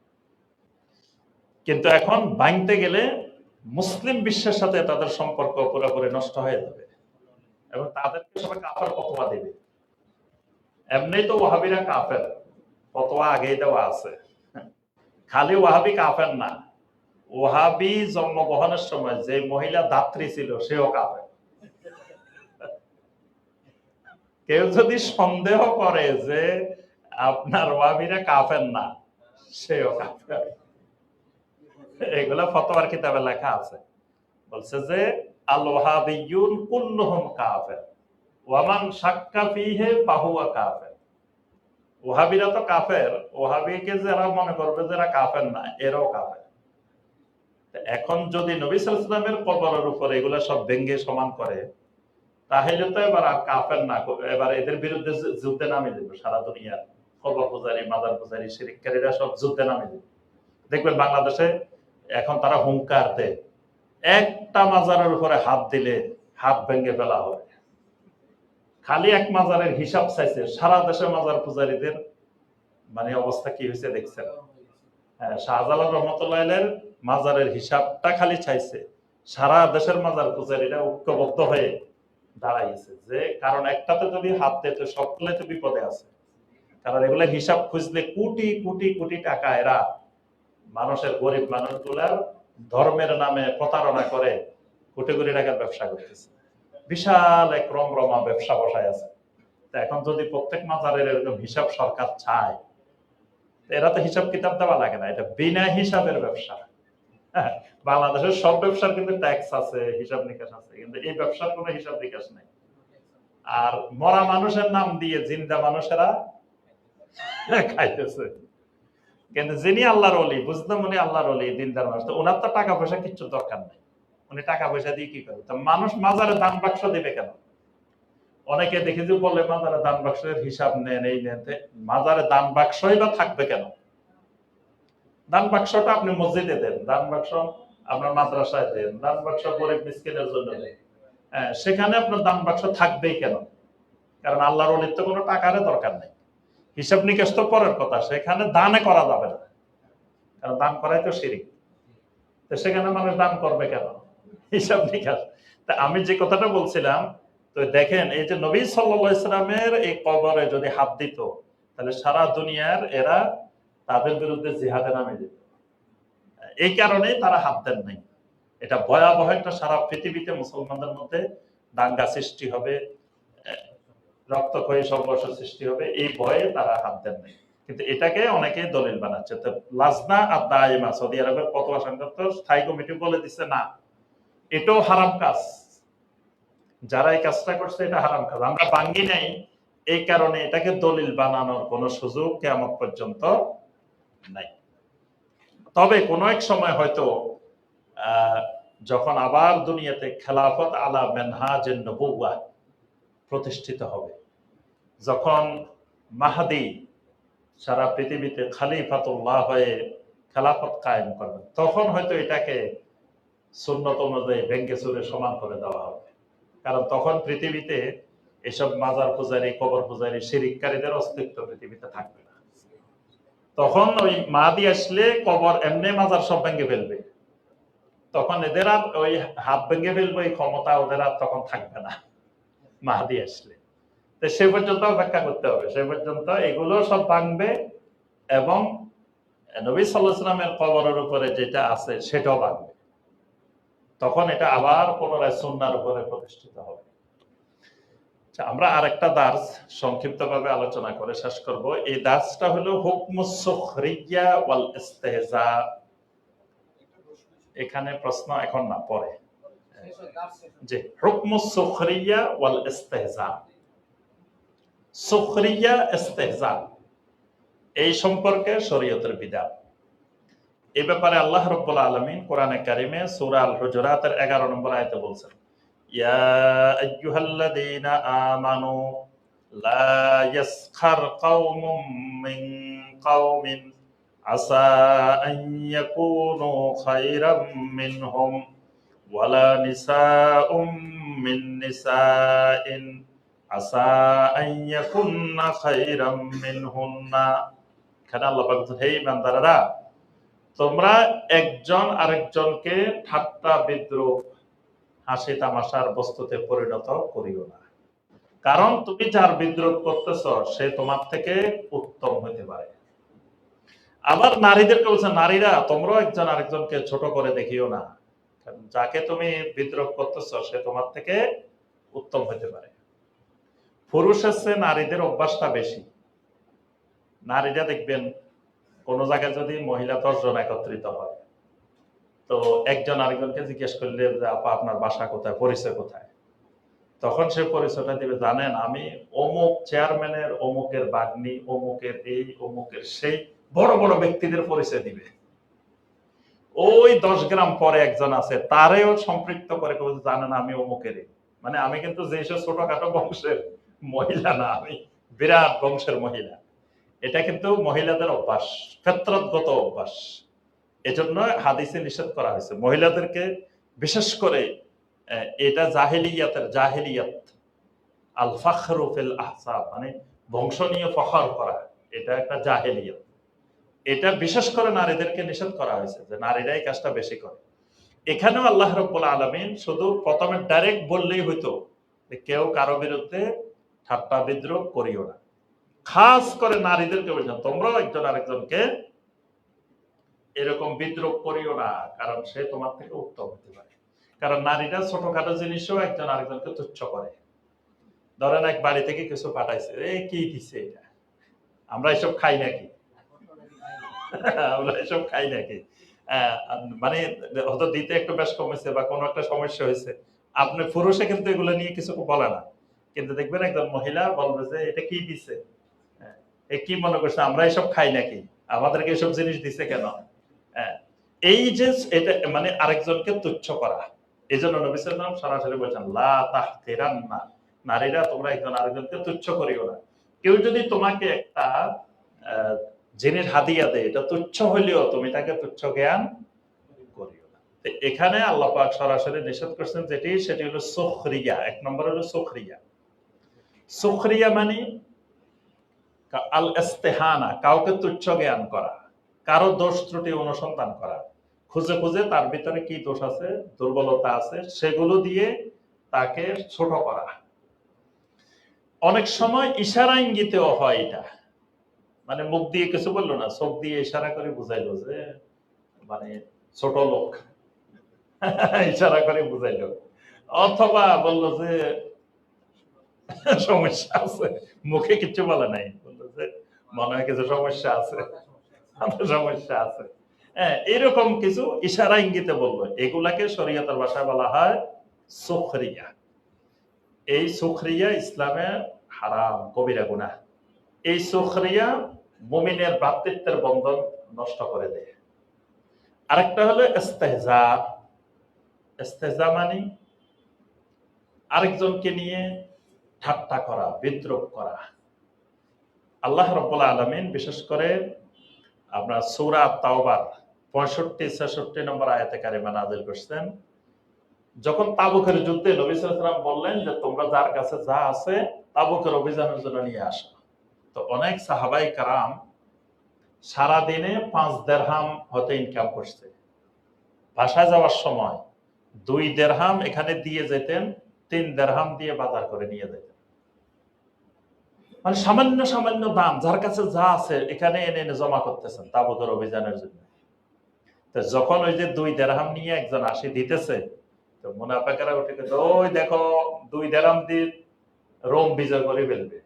[SPEAKER 1] কিন্তু এখন ভাঙতে গেলে মুসলিম বিশ্বের সাথে তাদের সম্পর্ক পুরোপুরি নষ্ট হয়ে যাবে এবং তাদেরকে সবাই কাফের ফতোয়া দিবে। এমনি তো ওয়াহাবিরা কাফের, ফতোয়া আগেই দেওয়া আছে। খালি ওয়াহাবি কাফের না, ওয়াহাবি জন্মগ্রহণের সময় যে মহিলা দাত্রী ছিল সেও কাফের। কেউ যদি সন্দেহ করে যে আপনার ওয়াহাবিরা কাফের না, সেও কাফের। এগুলা ফতোয়ার কিতাবে লেখা আছে। বলছে যে আল ওয়াহাবিয়ুন কুল্লুহুম কাফের ওয়া মান শাক্কা ফীহি ফাহুয়া কাফের। ওয়াহাবিরা তো কাফের, ওয়াহাবিকে যারা মনে করবে যারা কাফের না, এরাও কাফের। এখন যদি নবী সাল্লাল্লাহু আলাইহি ওয়াসাল্লামের কবরের উপরে এগুলা সব ভেঙে সমান করে, তাহলে তো এবার আর কাফের না, এবার এদের বিরুদ্ধে যুদ্ধে নামে দেবে সারা দুনিয়ার কবর পূজারী, মাজার পূজারী, শিরককারীরা সব যুদ্ধে নামে দেবে। দেখবেন বাংলাদেশে এখন তারা হুঙ্কার দেয়, একটা মাজারের উপরে হাত দিলে হাত ভেঙে ফেলা হবে। খালি এক মাজারের হিসাব চাইছে, সারা দেশে মাজার পূজারীদের মানে অবস্থা কি হয়েছে দেখছেন। শাহজালাল রহমতুল্লাহের মাজারের হিসাবটা খালি চাইছে, সারা দেশের মাজার পূজারীরা ঐক্যবদ্ধ হয়ে দাঁড়াইছে, যে কারণ একটাতে যদি হাত দেয় তো সবগুলোতে বিপদে আছে। কারণ এগুলো হিসাব খুঁজলে কোটি কোটি কোটি টাকা এরা মানুষের, গরিব মানুষগুলার ধর্মের নামে প্রতারণা করে কোটি কোটি টাকার ব্যবসা করতেছে। বিশাল এক রমরমা ব্যবসা বসায় আছে। এখন যদি প্রত্যেক মাজারের এরকম হিসাব সরকার চায়, এরা তো হিসাব কিতাব দেওয়া লাগে না, এটা বিনা হিসাবের ব্যবসা। বাংলাদেশের সব ব্যবসার কিন্তু ট্যাক্স আছে, হিসাব নিকাশ আছে, কিন্তু এই ব্যবসার কোনো হিসাব নিকাশ নেই। আর মরা মানুষের নাম দিয়ে জিন্দা মানুষেরা খাইতেছে। কিন্তু যিনি আল্লাহর ওলি, বুঝতাম উনি আল্লাহর ওলি, দিনদার মানুষ, তো ওনার তো টাকা পয়সা কিচ্ছু দরকার নেই, উনি টাকা পয়সা দিয়ে কি করবে? মানুষ মাজারে দান বাক্স দিবে কেন? অনেকে দেখি যে বলে মাজারে দান বাক্সের হিসাব নেন, এই নেন। মাজারে দান বাক্সই বা থাকবে কেন? দান বাক্সটা আপনি মসজিদে দেন, দান বাক্স আপনার মাদ্রাসায় দেন, দান বাক্স গরিব মিসকিনের জন্য দেন, সেখানে আপনার দান বাক্স থাকবেই কেন? কারণ আল্লাহর ওলির তো কোনো টাকার দরকার নেই, হিসাব নিকাশ তো পরের কথা, সেখানে দানে করা যাবে না, কারণ দান করাই তো শিরক। তো সেখানে মানুষ দান করবে কেন? হিসাব নিকাশ। তা আমি যে কথাটা বলছিলাম, তো দেখেন এই যে নবী সাল্লাল্লাহু আলাইহি সাল্লামের এই কবরে যদি হাত দিত, তাহলে সারা দুনিয়ার এরা তাদের বিরুদ্ধে জিহাদে নামে দিত। এই কারণেই তারা হাত দেন নাই। এটা ভয়াবহ একটা, সারা পৃথিবীতে মুসলমানদের মধ্যে দাঙ্গা সৃষ্টি হবে, রক্তক্ষয়ী সংঘর্ষ সৃষ্টি হবে, এই ভয়ে তারা হাত দেন নাই। কিন্তু এটাকে অনেকে দলিল বানাচ্ছে। তো লাজনা আর দায়মা, সৌদি আরবের ফতোয়া সংক্রান্ত স্থায়ী কমিটি বলে দিচ্ছে না, এটাও হারাম কাজ। যারা এই কাজটা করছে এটা হারাম কাজ, আমরা ভাঙ্গি নাই, এই কারণে এটাকে দলিল বানানোর কোনো সুযোগ কিয়ামত পর্যন্ত নাই। তবে কোনো এক সময় হয়তো যখন আবার দুনিয়াতে খেলাফত আলা মেনহাজেন নবুওয়া প্রতিষ্ঠিত হবে, যখন মাহদী সারা পৃথিবীতে খলিফাতুল্লাহ হয়ে খেলাফত কায়েম করবেন, তখন হয়তো এটাকে সুন্নত অনুযায়ী ভেঙ্গে চুরে সমান করে দেওয়া হবে। কারণ তখন পৃথিবীতে এসব মাজার পূজারী, কবর পূজারী, শিরিককারীদের অস্তিত্ব পৃথিবীতে থাকবে না। তখন ওই মাহদী আসলে কবর এমনি মাজার সব ভেঙে ফেলবে, তখন এদের আর ওই হাত ভেঙে ফেলবে এই ক্ষমতা ওদের আর তখন থাকবে না মাহদী আসলে। তো সে পর্যন্ত অপেক্ষা করতে হবে, সে পর্যন্ত এগুলো সব ভাঙবে এবং নবী সাল্লাল্লাহু আলাইহি ওয়াসাল্লামের কবরের উপরে যেটা আছে সেটাও ভাঙবে। তখন এটা আবার পুনরায় সুন্নাহর উপরে প্রতিষ্ঠিত হবে। আমরা আরেকটা দার্স সংক্ষিপ্তভাবে আলোচনা করে শেষ করব। এই দার্সটা হলো হুকমুস সুখরিয়া ওয়াল ইস্তেহজা। এখানে প্রশ্ন এখন না, পরে। যে হুকমুস সুখরিয়া ওয়াল ইস্তেহজা, সুখরিয়া ইস্তেহজা এই সম্পর্কে শরীয়তের বিধান। এই ব্যাপারে আল্লাহ রাব্বুল আলামিন কোরআনে কারিমে সূরা আল হুজুরাতের 11 নম্বর আয়াতে বলছেন, ইয়া আইয়ুহাল্লাযীনা আমানু লা ইয়াসখার কওমুম মিন কওমিন আসা আন ইয়াকুনু খায়রাম মিনহুম ওয়ালা নিসাউম মিন নিসাইন আসা আন ইয়াকুননা খায়রাম মিনহুন্না। এখানে আল্লাহ পাক বলেন, হে ঈমানদাররা, তোমরা একজন আরেকজনকে ঠাট্টা বিদ্রূপ হাসি তামাশার বস্তুতে পরিণত করিও না, কারণ তুমি যার বিদ্রূপ করতেছ সে তোমার থেকে উত্তম হইতে পারে। আবার নারীদেরকে বলছে, নারীরা তোমরাও একজন আরেকজনকে ছোট করে দেখিও না, কারণ যাকে তুমি বিদ্রূপ করতেছ সে তোমার থেকে উত্তম হইতে পারে। পুরুষের চেয়ে নারীদের অভ্যাসটা বেশি। নারীরা দেখবেন কোন জায়গায় যদি মহিলা 10 জন একত্রিত হয়, তো একজন আরেকজনকে জিজ্ঞেস করলে যে আপা আপনার বাসা কোথায়, পরিচয় কোথায়, তখন সে পরিচয়টা দিবে, জানেন আমি অমুক চেয়ারম্যানের অমুকের বাগ্নি, অমুকের এই, অমুকের সেই, বড় বড় ব্যক্তিদের পরিচয় দিবে। ওই 10 গ্রাম পরে একজন আছে, তারেও সম্পৃক্ত করে জানেন আমি অমুকের, মানে আমি কিন্তু যেসব ছোটখাটো বংশের মহিলা না, আমি বিরাট বংশের মহিলা। এটা কিন্তু মহিলাদের অভ্যাস, ফিতরতগত অভ্যাস। এজন্য হাদিসে নিষেধ করা হয়েছে মহিলাদেরকে, বিশেষ করে এটা জাহেলিয়াত আল ফাখরু ফিল আহসাব, মানে বংশ নিয়ে ফখর করা, এটা একটা জাহেলিয়াত। এটা বিশেষ করে নারীদেরকে নিষেধ করা হয়েছে, যে নারীরা এই কাজটা বেশি করে। এখানেও আল্লাহ রাব্বুল আলামিন শুধু প্রথমে ডাইরেক্ট বললেই হইতো যে কেউ কারো বিরুদ্ধে ঠাট্টা বিদ্রূপ করিও না, খাস করে নারীদেরকে বলছেন তোমরাও একজন আরেকজনকে এরকম বিদ্রূপ করিও না, কারণ সে তোমার থেকে উত্তম হতে পারে। কারণ নারীরা ছোটখাটো জিনিসও একজন আরেকজনকে তুচ্ছ করে। ধরেন এক বাড়ি থেকে কিছু পাঠাইছে, এই কি দিছে এটা, আমরা এসব খাই নাকি? আমরা এসব খাই নাকি? মানে হয়তো দিতে একটু বেশ কমেছে বা কোনো একটা সমস্যা হয়েছে, আপনি পুরুষে কিন্তু এগুলো নিয়ে কিছু বলে না, কিন্তু দেখবেন একজন মহিলা বলবে যে এটা কি দিছে, এ কি মনে করছে আমরা এসব খাই নাকি, আমাদেরকে এসব জিনিস দিছে কেন? এই যে এটা মানে আরেকজনকে তুচ্ছ করা। এই জন্য নবী সাল্লাল্লাহু আলাইহি ওয়াসাল্লাম সরাসরি বলেছেন, লা তাহতিরান্না, নারীরা তোমরা একজন আরেকজনকে তুচ্ছ করিও না। কেউ যদি তোমাকে একটা জিনিস হাদিয়া দেয়, এটা তুচ্ছ হইলেও তুমি তাকে তুচ্ছ জ্ঞান করিও না। এখানে আল্লাহ পাক সরাসরি নিষেধ করছেন যেটি, সেটি হলো সুখরিয়া। এক নম্বর হলো সুখরিয়া। সুখরিয়া মানে আল ইস্তেহানা, কাউকে তুচ্ছ জ্ঞান করা, কারো দোষ ত্রুটি অনুসন্ধান করা, খুঁজে খুঁজে তার ভিতরে কি দোষ আছে, দুর্বলতা আছে, সেগুলো দিয়ে তাকে ছোট করা। অনেক সময় ইশারা ইঙ্গিতেও হয় এটা, মানে মুখ দিয়ে কিছু বললো না, চোখ দিয়ে ইশারা করে বুঝাইলো যে মানে ছোট লোক, ইশারা করে বুঝাইলো। অথবা বললো যে সমস্যা আছে, মুখে কিছু বলে নাই, বললো যে মনে হয় কিছু সমস্যা আছে, সমস্যা আছে। হ্যাঁ, এরকম কিছু ইশারা ইঙ্গিতে বললো, এগুলাকে শরীয়তের ভাষায় বলা হয় সুখরিয়া। এই সুখরিয়া ইসলামে হারাম, কবিরা গুনাহ। এই সুখরিয়া মুমিনের ভ্রাতৃত্বের বন্ধন নষ্ট করে দেয়। আরেকটা হলো ইস্তেহজা। ইস্তেহজা মানে আরেকজনকে নিয়ে ঠাট্টা করা, বিদ্রূপ করা। আল্লাহ রাব্বুল আলামিন বিশেষ করে আপনার সূরা তাওবার 65-66 নম্বর আয়াতে কারিমা নাযিল করছেন। যখন তাবুকের যুদ্ধে নবী সাল্লাল্লাহু আলাইহি ওয়াসাল্লাম বললেন যে তোমরা যার কাছে যা আছে তাবুকের অভিযানের জন্য নিয়ে আসো। তো অনেক সাহাবাই কারাম সারাদিনে 5 দিরহাম হতে ইনকাম করছে। বাসায় যাওয়ার সময় 2 দিরহাম এখানে দিয়ে যেতেন, 3 দিরহাম দিয়ে বাজার করে নিয়ে যেতেন। মানে সামান্য সামান্য দাম, যার কাছে যা আছে এখানে এনে এনে জমা করতেছেন তাবুকের অভিযানের জন্য। তো যখন ওই যে 2 দিরহাম নিয়ে একজন আসি দিতেছে, তো মুনাফিকরা উঠে গেছে, ওই দেখো 2 দিরহাম দিয়ে রোম বিজয় করে ফেলবে।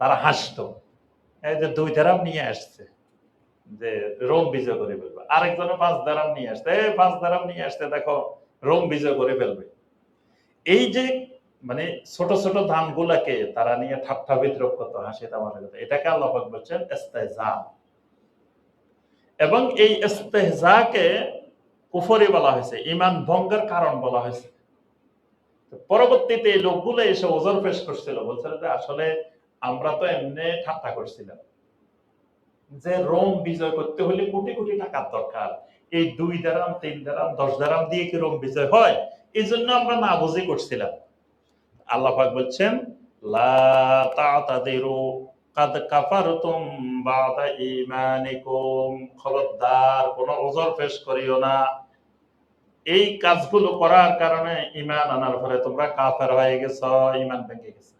[SPEAKER 1] তারা হাসতো, এই যে 2 দিরহাম নিয়ে আসছে যে রোম বিজয় করে ফেলবে। আরেকজনে 5 দিরহাম নিয়ে আসছে, এই 5 দিরহাম নিয়ে আসছে, দেখো রোম বিজয় করে ফেলবে। এই যে মানে ছোট ছোট দামগুলাকে তারা নিয়ে ঠাট্টা বিদ্রূপ করতো, হাসি তামাশা করতো, এটাকে আল্লাহ পাক বলছেন ইস্তেহজা। এবং এই ইস্তেহজাকে কুফরি বলা হয়েছে, ঈমান ভঙ্গের কারণ বলা হয়েছে। পরবর্তীতে এই লোকগুলো এসে ওজর পেশ করছিল, বলছিল যে আসলে আমরা তো এমনি ঠাট্টা করছিলাম যে রোম বিজয় করতে হলে কোটি কোটি টাকার দরকার, এই 2 দিরহাম 3 দিরহাম 10 দিরহাম দিয়ে কি রোম বিজয় হয়? এই জন্য আমরা না বুঝে করছিলাম। আল্লাহ পাক বলছেন লা তা'তাদিরু কাদ কাফারতুম বাদা ঈমানিকুম, খবরদার কোনো ওজর পেশ করিও না। এই কাজগুলো করার কারণে ঈমান আনার পরে তোমরা কাফের হয়ে গেছো, ঈমান ভেঙে গেছে।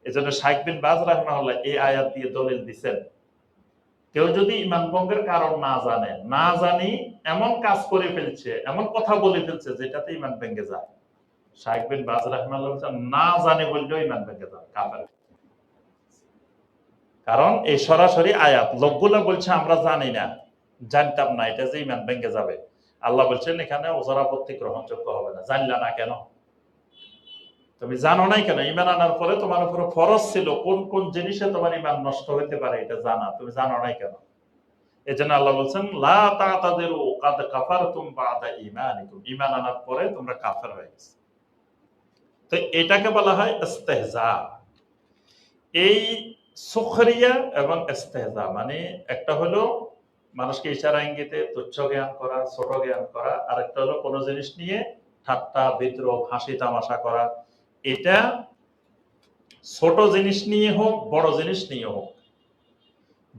[SPEAKER 1] এজন্য শাইখ বিন বাজ রাহিমাহুল্লাহ এই আয়াত দিয়ে দলিল দিবেন, কেউ যদি ঈমান ভঙ্গের কারণ না জানে, না জানি এমন কাজ করে ফেলছে, এমন কথা বলে ফেলছে যেটাতে ঈমান ভেঙে যায়, শাইখ বিন বাজ রাহিমাহুল্লাহ বলেন না জানে বললেও ঈমান ভেঙে যায়, কাফের। কারণ এই সরাসরি আয়াত, লোকগুলো বলছে আমরা জানি না, জানতাম না, এটা যে ঈমান ভেঙে যাবে। আল্লাহ বলছেন এখানে ওজর আপত্তি গ্রহণযোগ্য হবে না। জানলা না কেন? তুমি জানো নাই কেন? ঈমান আনার পরে তোমার উপর ফরজ ছিল কোন কোন জিনিসে তোমার ঈমান নষ্ট হতে পারে এটা জানা, তুমি জানো নাই কেন? এজন্য আল্লাহ বলছেন লা তা'তাদিরু কাদ কাফারতুম বাদা ঈমানিকুম, ঈমান আনার পরে তোমরা কাফের হয়ে গেছো। তো এটাকে বলা হয় ইস্তেহজা। এই সুখরিয়া এবং ইস্তেহজা মানে একটা হলো মানুষকে ইশারা ইঙ্গিতে তুচ্ছ জ্ঞান করা, ছোট জ্ঞান করা, আর একটা হলো কোনো জিনিস নিয়ে ঠাট্টা বিদ্রূপ হাসি তামাশা করা। এটা ছোট জিনিস নিয়ে হোক, বড় জিনিস নিয়ে হোক,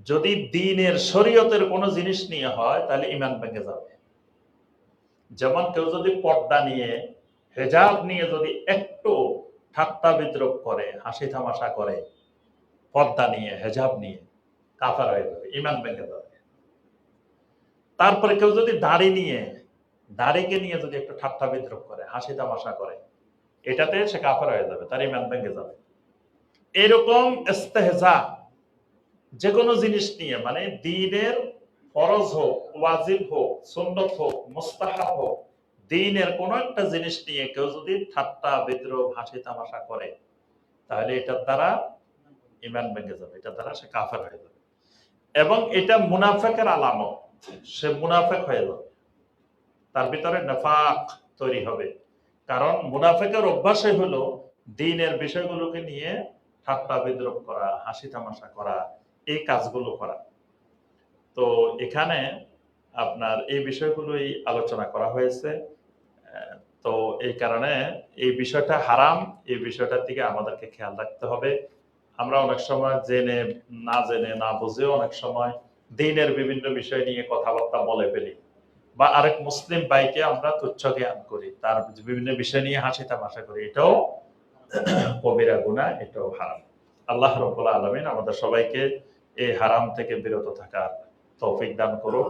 [SPEAKER 1] যদি দ্বীনের শরীয়তের কোনো জিনিস নিয়ে হয় তাহলে ঈমান ভেঙে যাবে। যেমন কেউ যদি পর্দা নিয়ে, হেজাব নিয়ে যদি একটু ঠাট্টা বিদ্রূপ করে, হাসি তামাশা করে, পর্দা নিয়ে হেজাব নিয়ে, কাফের হয়ে যাবে, ঈমান ভেঙে যাবে। তারপরে কেউ যদি দাড়ি নিয়ে, দাড়িকে নিয়ে যদি একটু ঠাট্টা বিদ্রূপ করে, হাসি তামাশা করে, এটাতে সে কাফের হয়ে যাবে, তার ঈমান ভেঙে যাবে। এরকম ইস্তেহজা যে কোনো জিনিস নিয়ে, মানে দ্বীনের ফরজ হোক, ওয়াজিব হোক, সুন্নত হোক, মুস্তাহাব হোক, দ্বীনের কোন একটা জিনিস নিয়ে কেউ যদি ঠাট্টা বিদ্রূপ হাসি তামাশা করে, তাহলে এটার দ্বারা ঈমান ভেঙে যাবে, এটার দ্বারা সে কাফের হয়ে যাবে। এবং এটা মুনাফিকের আলামত, সে মুনাফিক হয়ে যাবে, তার ভিতরে নিফাক তৈরি হবে। কারণ মুনাফিকের অভ্যাসই হলো দ্বীনের বিষয়গুলোকে নিয়ে ঠাট্টা বিদ্রূপ করা, হাসি তামাশা করা, এই কাজগুলো করা। তো এখানে আপনার এই বিষয়গুলোই আলোচনা করা হয়েছে। তো এই কারণে এই বিষয়টা হারাম, এই বিষয়টার দিকে আমাদেরকে খেয়াল রাখতে হবে। আমরা অনেক সময় জেনে না বুঝেও অনেক সময় দ্বীনের বিভিন্ন বিষয় নিয়ে কথাবার্তা বলে ফেলি, বা আরেক মুসলিম ভাইকে আমরা তুচ্ছ জ্ঞান করি, তার বিভিন্ন বিষয় নিয়ে হাসি তামাশা করি, এটাও কবিরা গুনাহ, এটাও হারাম। আল্লাহ রাব্বুল আলামিন আমাদের সবাইকে এই হারাম থেকে বিরত থাকার তৌফিক দান করুন।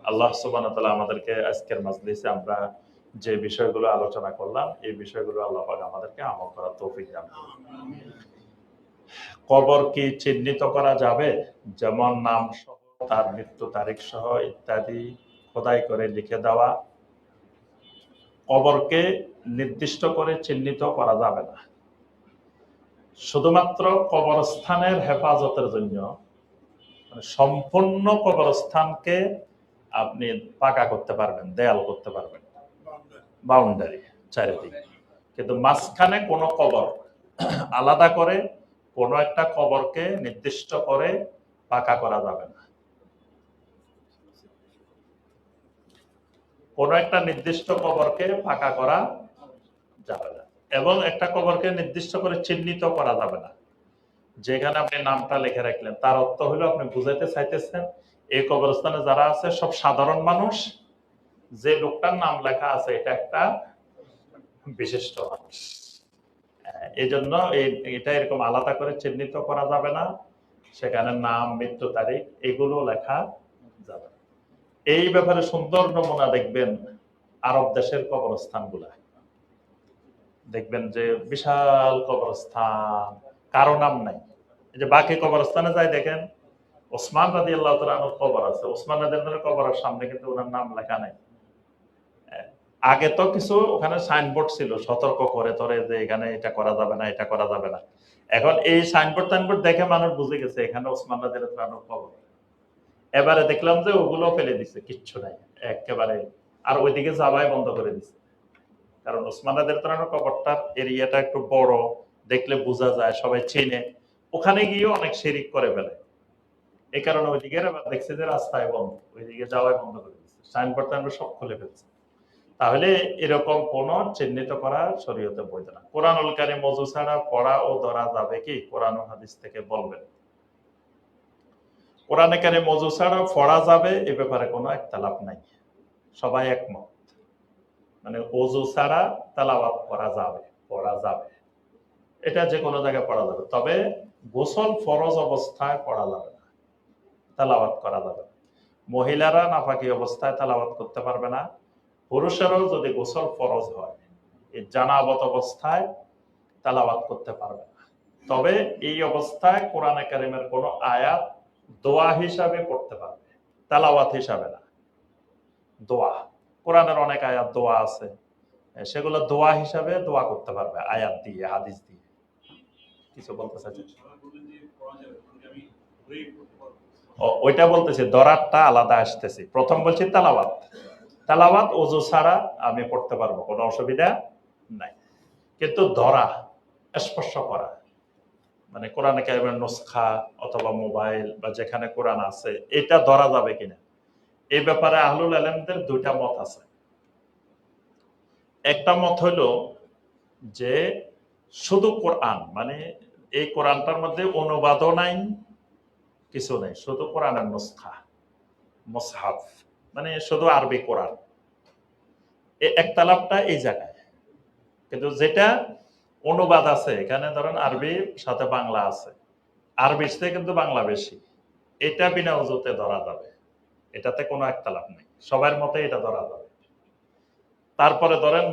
[SPEAKER 1] আল্লাহ সুবহানাহু ওয়া তাআলা আমাদেরকে আজকের মাজলিসে আমরা যে বিষয়গুলো আলোচনা করলাম, এই বিষয়গুলো আল্লাহ পাক আমাদেরকে আমল করার তৌফিক দান করুন। কবর কি চিহ্নিত করা যাবে? যেমন নাম সহ, তার মৃত্যু তারিখ সহ ইত্যাদি খোদাই করে লিখে দেওয়া। কবরকে নির্দিষ্ট করে চিহ্নিত করা যাবে না। শুধুমাত্র কবরস্থানের হেফাজতের জন্য, মানে সম্পূর্ণ কবরস্থানকে আপনি পাকা করতে পারবেন, দেয়াল করতে পারবেন, বাউন্ডারি চারিদিকে। কিন্তু মাঝখানে কোনো কবর আলাদা করে কোনো একটা কবরকে নির্দিষ্ট করে পাকা করা যাবে না। কোনো একটা নির্দিষ্ট কবরকে পাকা করা যাবে না, এবং একটা কবরকে নির্দিষ্ট করে চিহ্নিত করা যাবে না। যেখানে আপনি নামটা লিখে রাখলেন, তার অর্থ হলো আপনি বুঝাইতে চাইতেছেন এই কবরস্থানে যারা আছে সব সাধারণ মানুষ, যে লোকটার নাম লেখা আছে এটা একটা বিশিষ্ট মানুষ। এই জন্য এটা এরকম আলাদা করে চিহ্নিত করা যাবে না। সেখানে নাম, মৃত্যু তারিখ এগুলো লেখা যাবে না। এই ব্যাপারে সুন্দর নমুনা দেখবেন আরব দেশের কবরস্থানগুলা। দেখবেন যে বিশাল কবরস্থান, কারো নাম নাই। এই যে বাকি কবরস্থানে যাই দেখেন, ওসমান রাদিয়াল্লাহু তাআলা আনহুর কবর আছে, ওসমান রাদিয়াল্লাহু তাআলার কবরের সামনে কিন্তু ওনার নাম লেখা নাই। আগে তো কিছু ওখানে সাইনবোর্ড ছিল সতর্ক করে তোরে যে এখানে এটা করা যাবে না, এটা করা যাবে না। এখন এই সাইনবোর্ড দেখে মানুষ বুঝে গেছে এখানে ওসমান রাদিয়াল্লাহু আনহুর কবর। এবারে দেখলাম যে ওগুলো ফেলে দিচ্ছে, কিচ্ছু নাই একেবারে। আর ওইদিকে যাওয়াই বন্ধ করে দিচ্ছে, কারণ ওসমান রাদিয়াল্লাহু আনহুর কবরটার এরিয়াটা একটু বড়, দেখলে বোঝা যায়, সবাই চেনে। ওখানে গিয়েও অনেক শিরিক করে ফেলে। এই কারণে ওইদিকে আবার দেখছে যে রাস্তায় বন্ধ, ওইদিকে যাওয়াই বন্ধ করে দিচ্ছে, সাইনবোর্ড সব খুলে ফেলছে। তাহলে এরকম কোন চিহ্নিত করা শরীয়তে বৈধ না। কোরআনুল কারীম ওযু ছাড়া পড়া ও ধরা যাবে কি? কোরআন ও হাদিস থেকে বলবেন। কোরআনে কারীম ওযু ছাড়া পড়া যাবে, এ ব্যাপারে কোনো ইখতিলাফ নাই, সবাই একমত। মানে ওযু ছাড়া তেলাওয়াত করা যাবে, পড়া যাবে, এটা যে কোনো জায়গায় পড়া যাবে। তবে গোসল ফরজ অবস্থায় পড়া যাবে না, তেলাওয়াত করা যাবে না। মহিলারা নাফাকি অবস্থায় তেলাওয়াত করতে পারবে না। পুরুষেরও যদি গোসল ফরজ হয়, এই জানাবত অবস্থায় তেলাওয়াত করতে পারবে না। তবে এই অবস্থায় কোরআনে কারীমের কোন আয়াত দোয়া হিসাবে পড়তে পারবে, তেলাওয়াত হিসাবে না। দোয়া, কোরআনের অনেক আয়াত দোয়া আছে, সেগুলো দোয়া হিসাবে দোয়া করতে পারবে আয়াত দিয়ে, হাদিস দিয়ে। কিছু বলতে চাইছেন? ওইটা বলতেছি, দরারটা আলাদা আসতেছি। প্রথম বলছি তেলাওয়াত। তেলাওয়াত ওযু ছাড়া আমি পড়তে পারবো, কোনো অসুবিধা নাই। কিন্তু ধরা, স্পর্শ করা, মানে কোরআনে কারীমের নুসখা অথবা মোবাইল বা যেখানে কোরআন আছে এটা ধরা যাবে কিনা, এই ব্যাপারে আহলুল ইলমদের দুইটা মত আছে। একটা মত হইল যে শুধু কোরআন, মানে এই কোরআনটার মধ্যে অনুবাদও নাই, কিছু নাই, শুধু কোরআনের নুসখা, মুসহাফ, মানে শুধু আরবি কোরআন। এই একতালাপটা এই জায়গায়। কিন্তু যেটা অনুবাদ আছে, এখানে ধরেন আরবির সাথে বাংলা আছে, আরবির থেকে কিন্তু বাংলা বেশি, এটা বিনা উজুতে ধরা যাবে, এটাতে কোনো একতালাপ নেই, সবার মতে এটা ধরা যাবে। তারপরে ধরেন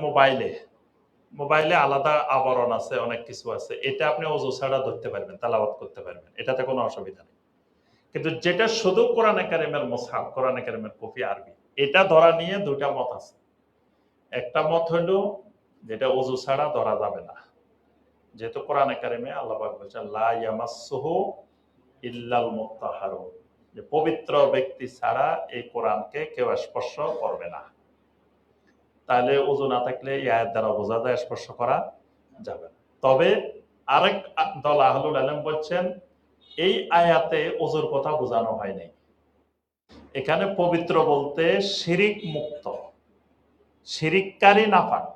[SPEAKER 1] মোবাইলে আলাদা আবরণ আছে, অনেক কিছু আছে, এটা আপনি ওযু ছাড়া ধরতে পারবেন, তেলাওয়াত করতে পারবেন, এটাতে কোনো অসুবিধা নেই। কিন্তু যেটা শুধু কোরআনে কারীমের মুসহাফ, কোরআনে কারীমের কপি আরবি, এটা ধরা নিয়ে দুইটা মত আছে। একটা মত হইলো যেটা ওযু ছাড়া ধরা যাবে না, যেহেতু কোরআনে কারীমে আল্লাহ পাক বলেছেন লা ইয়ামাসসুহু ইল্লাল মুত্তাহারুন, যে পবিত্র ব্যক্তি ছাড়া এই কোরআনকে কেউ স্পর্শ করবে না। তাহলে ওযু না থাকলে এই আয়াত দ্বারা বোঝা যায় স্পর্শ করা যাবে না। তবে আরেক দল আহলুল ইলম বলছেন এই আয়াতে ওযুর কথা বোঝানো হয়নি, এখানে পবিত্র বলতে শিরিক মুক্ত, শিরিককারী না পাক,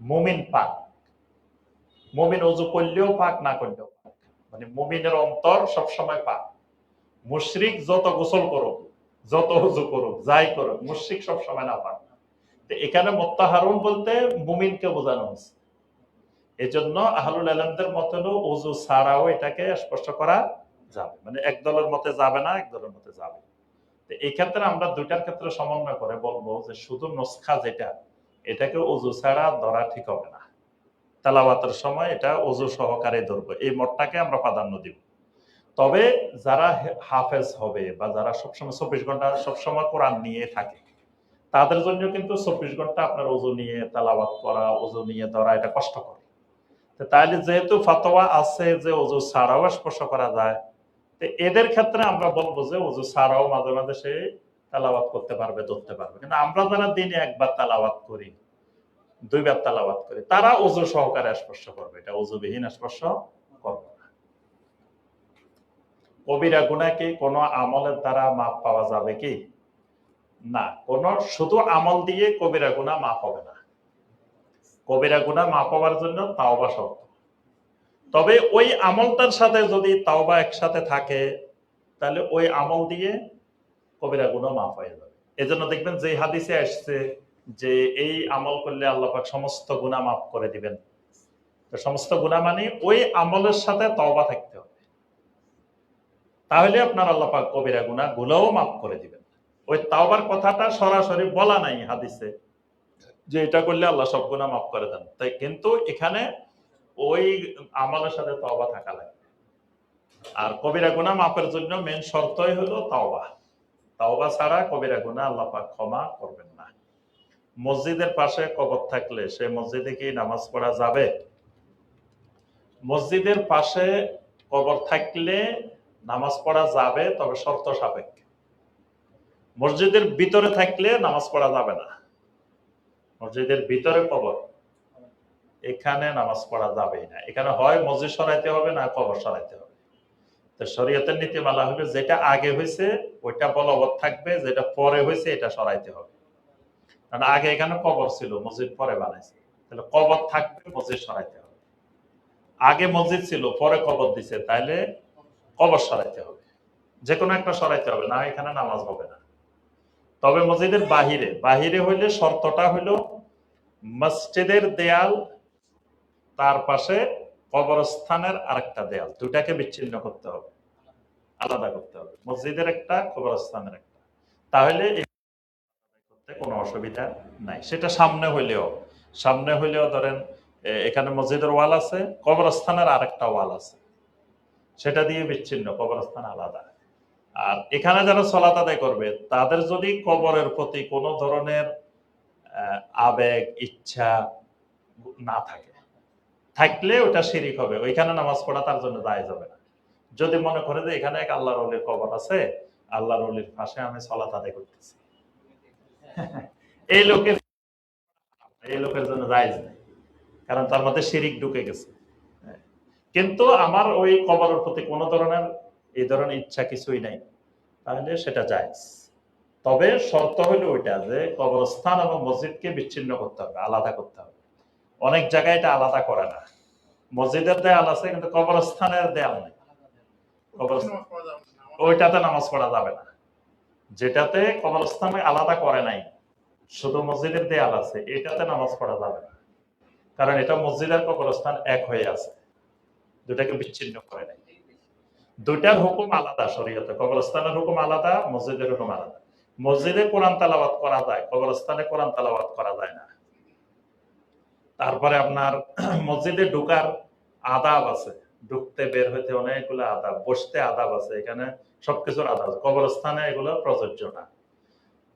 [SPEAKER 1] মুমিন পাক। মুমিন ওযু করলেও পাক, না করলেও পাক, মানে মুমিনের অন্তর সবসময় পাক। মুশরিক যত গোসল করুক, যত ওযু করুক, যাই করুক, মুশরিক সবসময় না পাক। এখানে মুত্তাহারুন বলতে মুমিনকে বোঝানো হয়েছে। এজন্য আহলুল ইলমদের মত হলো ওযু ছাড়াও এটাকে স্পর্শ করা যাবে, মানে এক দলের মতে যাবে না, এক দলের মতে যাবে। তো এই ক্ষেত্রে আমরা দুইটার ক্ষেত্রে সমন্বয় করে বলবো যে শুধু নুসখা যেটা, এটাকে ওযু ছাড়া ধরা ঠিক হবে না। তেলাওয়াতের সময় এটা ওযু সহকারে ধরবো, এই মতটাকে আমরা প্রাধান্য দিব। তবে যারা হাফেজ হবে বা যারা সবসময় 24 ঘন্টা সবসময় কোরআন নিয়ে থাকে, তাদের জন্য কিন্তু 24 ঘন্টা আপনার ওযু নিয়ে তেলাওয়াত করা, ওযু নিয়ে ধরা এটা কষ্টকর। তাহলে যেহেতু ফতোয়া আছে যে ওযু ছাড়াও স্পর্শ করা যায়, তো এদের ক্ষেত্রে আমরা বলবো যে ওযু ছাড়াও মাঝে মাঝে সে তেলাওয়াত করতে পারবে, ধরতে পারবে। কিন্তু আমরা যারা দিনে একবার তেলাওয়াত করি, দুইবার তেলাওয়াত করি, তারা ওযু সহকারে স্পর্শ করবে, এটা ওযুবিহীন স্পর্শ করবে না। কবিরা গুনাহ কি কোনো আমলের দ্বারা মাপ পাওয়া যাবে কি? না, কোন শুধু আমল দিয়ে কবিরা গুনাহ মাপ হবে না। কবিরা গুনাহ মাপ হওয়ার জন্য তাওবা শর্ত। তবে ওই আমলটার সাথে যদি তাওবা একসাথে থাকে, তাহলে ওই আমল দিয়ে কবিরা গুনাহ মাফ হয়ে যাবে। এজন্য দেখবেন যে হাদিসে আসছে যে এই আমল করলে আল্লাহ পাক সমস্ত গুনাহ মাফ করে দিবেন। তো সমস্ত গুনাহ মানে ওই আমলের সাথে তওবা থাকতে হবে, তাহলে আপনার আল্লাহ পাক কবিরা গুনাহ গুলোও মাফ করে দিবেন। ওই তাওবার কথাটা সরাসরি বলা নাই হাদিসে যে এটা করলে আল্লাহ সব গুনাহ মাফ করে দেন, তাই কিন্তু এখানে ওই আমলের সাথে তওবা থাকা লাগবে। আর কবিরা গুনাহ মাফের জন্য মেন শর্তই হলো তাওবা। তাওবা ছাড়া কবিরা গুনাহ আল্লাহ পাক ক্ষমা করবেন না। মসজিদের পাশে কবর থাকলে সে মসজিদে কি নামাজ পড়া যাবে? মসজিদের পাশে কবর থাকলে নামাজ পড়া যাবে, তবে শর্ত সাপেক্ষে। মসজিদের ভিতরে থাকলে নামাজ পড়া যাবে না। মসজিদের ভিতরে কবর, এখানে নামাজ পড়া যাবেই না। এখানে হয় মসজিদ সরাইতে হবে না কবর সরাইতে হবে। তো শরীয়তের নীতিমালা হবে যেটা আগে হয়েছে ওইটা বলবৎ থাকবে, যেটা পরে হয়েছে এটা সরাইতে হবে। কারণ আগে এখানে কবর ছিল, মসজিদ পরে বানাইছে, তাহলে কবর থাকবে, মসজিদ সরাইতে হবে। আগে মসজিদ ছিল, পরে কবর দিছে, তাহলে কবর সরাইতে হবে, যে কোনো একটা সরাইতে হবে, না এখানে নামাজ হবে না। তবে মসজিদের বাহিরে, বাহিরে হইলে শর্তটা হইলো মসজিদের দেয়াল, তার পাশে কবরস্থানের আরেকটা দেয়াল, দুটাকে বিচ্ছিন্ন করতে হবে, আলাদা করতে হবে, মসজিদের একটা, কবরস্থানের একটা। তাহলে করতে কোনো অসুবিধা নাই। সেটা সামনে হইলেও ধরেন এখানে মসজিদের ওয়াল আছে, কবরস্থানের আরেকটা ওয়াল আছে, সেটা দিয়ে বিচ্ছিন্ন, কবরস্থান আলাদা। আর এখানে যারা সালাত আদায় করবে তাদের যদি কবরের প্রতি কোনো ধরনের আবেগ, ইচ্ছা না থাকে, থাকলে ওটা শিরিক হবে, ওইখানে নামাজ পড়া তার জন্য জায়েজ হবে না। যদি মনে করে যে এখানে এক আল্লাহর ওলির কবর আছে, আল্লাহর ওলির পাশে আমি সালাত আদায় করতেছি, এই লোকের জন্য জায়েজ নেই, কারণ তার মধ্যে শিরিক ঢুকে গেছে। কিন্তু আমার ওই কবরের প্রতি কোনো ধরনের এই ধরনের ইচ্ছা কিছুই নাই, তাহলে সেটা জায়েজ। তবে শর্ত হলো ওইটা যে কবরস্থান এবং মসজিদকে বিচ্ছিন্ন করতে হবে, আলাদা করতে হবে। অনেক জায়গায় এটা আলাদা করে না, মসজিদের দেয়াল আছে কিন্তু কবরস্থানের দেয়াল নেই, ওইটাতে নামাজ পড়া যাবে না। যেটাতে কবরস্থানে আলাদা করে নাই, শুধু মসজিদের দেয়াল আছে, এটাতে নামাজ পড়া যাবে না, কারণ এটা মসজিদ আর কবরস্থান এক হয়ে আছে, দুটাকে বিচ্ছিন্ন করে নাই। দুইটার হুকুম আলাদা শরীয়তে, কবরস্থানের হুকুম আলাদা, মসজিদের হুকুম আলাদা। মসজিদে কোরআন তেলাওয়াত করা যায়, কবরস্থানে কোরআন তেলাওয়াত করা যায় না। তারপরে আপনার মসজিদে ঢোকার আদাব আছে, ঢুকতে বের হইতে অনেকগুলো আদাব, বসতে আদাব আছে, এখানে সবকিছুর আদাব আছে, কবরস্থানে এগুলো প্রযোজ্য না।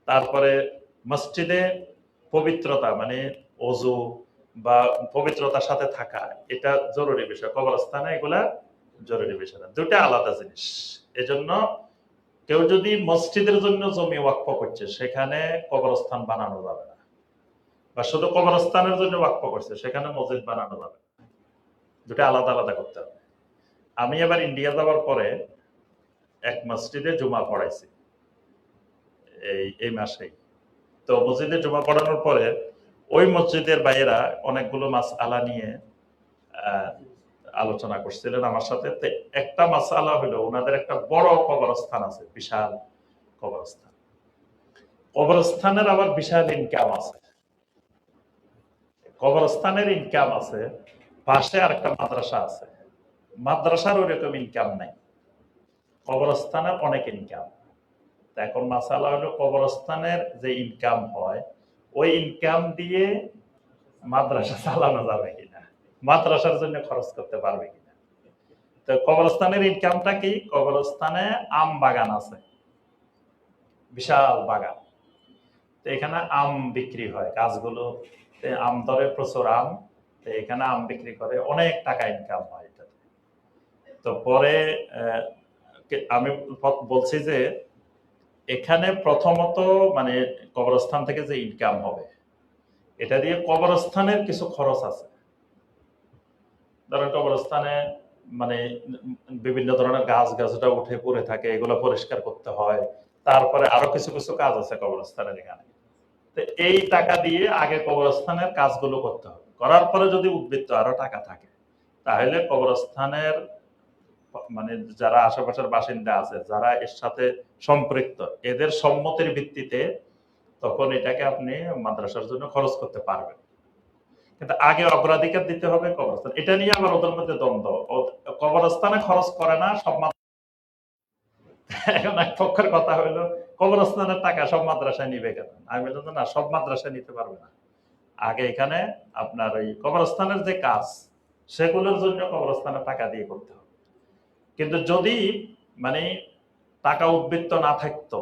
[SPEAKER 1] তারপরে মসজিদে পবিত্রতা মানে ওযু বা পবিত্রতার সাথে থাকা, এটা জরুরি বিষয়, কবরস্থানে এগুলা জরুরি বিষয় না, দুটা আলাদা জিনিস। এজন্য কেউ যদি মসজিদের জন্য জমি ওয়াকফ করছে, সেখানে কবরস্থান বানানো যাবে না, বা শুধু কবরস্থানের জন্য ওয়াকফ করছে, সেখানে মসজিদ বানানো যাবে না, দুটা আলাদা আলাদা করতে হবে। আমি এবার ইন্ডিয়া যাওয়ার পরে এক মসজিদে জুমা পড়াইছি এই মাসেই। তো মসজিদে জুমা পড়ানোর পরে ওই মসজিদের বাইরা অনেকগুলো মাসআলা নিয়ে আলোচনা করছিলেন আমার সাথে। একটা মাসআলা হলো ওনাদের একটা বড় কবরস্থান আছে, বিশাল কবরস্থান, কবরস্থানের আবার বিশাল ইনকাম আছে, কবরস্থানের ইনকাম আছে, পাশে আরেকটা মাদ্রাসা আছে, মাদ্রাসার ওইরকম ইনকাম নাই, কবরস্থানের অনেক ইনকাম। এখন মাসালা হলো কবরস্থানের যে ইনকাম হয়, ওই ইনকাম দিয়ে মাদ্রাসা চালানো যাবে কিনা। মাদ্রাসার জন্য খরচ করতে পারবে কিনা। তো কবরস্থানের ইনকামটা কি? কবরস্থানে আম বাগান আছে, বিশাল বাগান। তো এখানে আম বিক্রি হয়, গাছগুলো আম ধরে, প্রচুর আম। তো এখানে আম বিক্রি করে, অনেক টাকা ইনকাম হয় এটাতে। তো পরে আমি বলছি যে এখানে প্রথমত মানে কবরস্থান থেকে যে ইনকাম হবে, এটা দিয়ে কবরস্থানের কিছু খরচ আছে। ধরেন কবরস্থানে মানে বিভিন্ন ধরনের গাছ গাছটা উঠে পড়ে থাকে, এগুলো পরিষ্কার করতে হয়। তারপরে আরো কিছু কিছু কাজ আছে কবরস্থানের এখানে। তো এই টাকা দিয়ে আগে কবরস্থানের কাজগুলো করতে হবে, করার পরে যদি উদ্বৃত্ত আরো টাকা থাকে, তাহলে কবরস্থানের মানে যারা আশেপাশের বাসিন্দা আছে, যারা এর সাথে সম্পৃক্ত, এদের সম্মতির ভিত্তিতে তখন এটাকে আপনি মাদ্রাসার জন্য খরচ করতে পারবেন। কিন্তু আগে অগ্রাধিকার দিতে হবে কবরস্থান। এটা নিয়ে আবার ওদের মধ্যে দ্বন্দ্ব। কবরস্থানে খরচ করে না সব এখন এক পক্ষের কথা হলো কবরস্থানের টাকা সব মাদ্রাসায় নিবে কেন? আমি বললাম না, সব মাদ্রাসায় নিতে পারবে না। আগে এখানে আপনার ওই কবরস্থানের যে কাজ, সেগুলোর জন্য কবরস্থানের টাকা দিয়ে করতে হবে। কিন্তু যদি মানে টাকা উদ্বৃত্ত না থাকতো,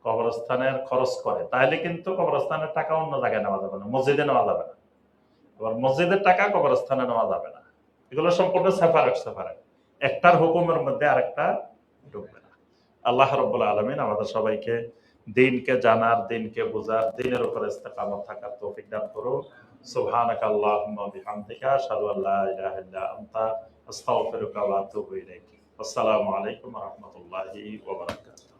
[SPEAKER 1] কবরস্থানের খরচ করে, তাহলে কিন্তু কবরস্থানের টাকা অন্য জায়গায় নেওয়া যাবে না, মসজিদে নেওয়া যাবে না। আবার মসজিদের টাকা কবরস্থানে নেওয়া যাবে না। এগুলো সম্পূর্ণ সেপারেট সেপারেট, একটার হুকুমের মধ্যে আরেকটা ঢুকবে না। আল্লাহ রাব্বুল আলামিন আমাদের সবাইকে দিনকে জানার, দিনকে বোঝার, দিনের উপর ইস্তেকামত থাকার তৌফিক দান করুন। সুবহানাকা আল্লাহুম্মা বিহামদিকা আশহাদু আল্লা ইলাহা ইল্লা আনতা আস্তাগফিরুকা ওয়া আতুবু ইলাইক। আসসালামু আলাইকুম ওয়া রাহমাতুল্লাহি ওয়া বারাকাতুহু।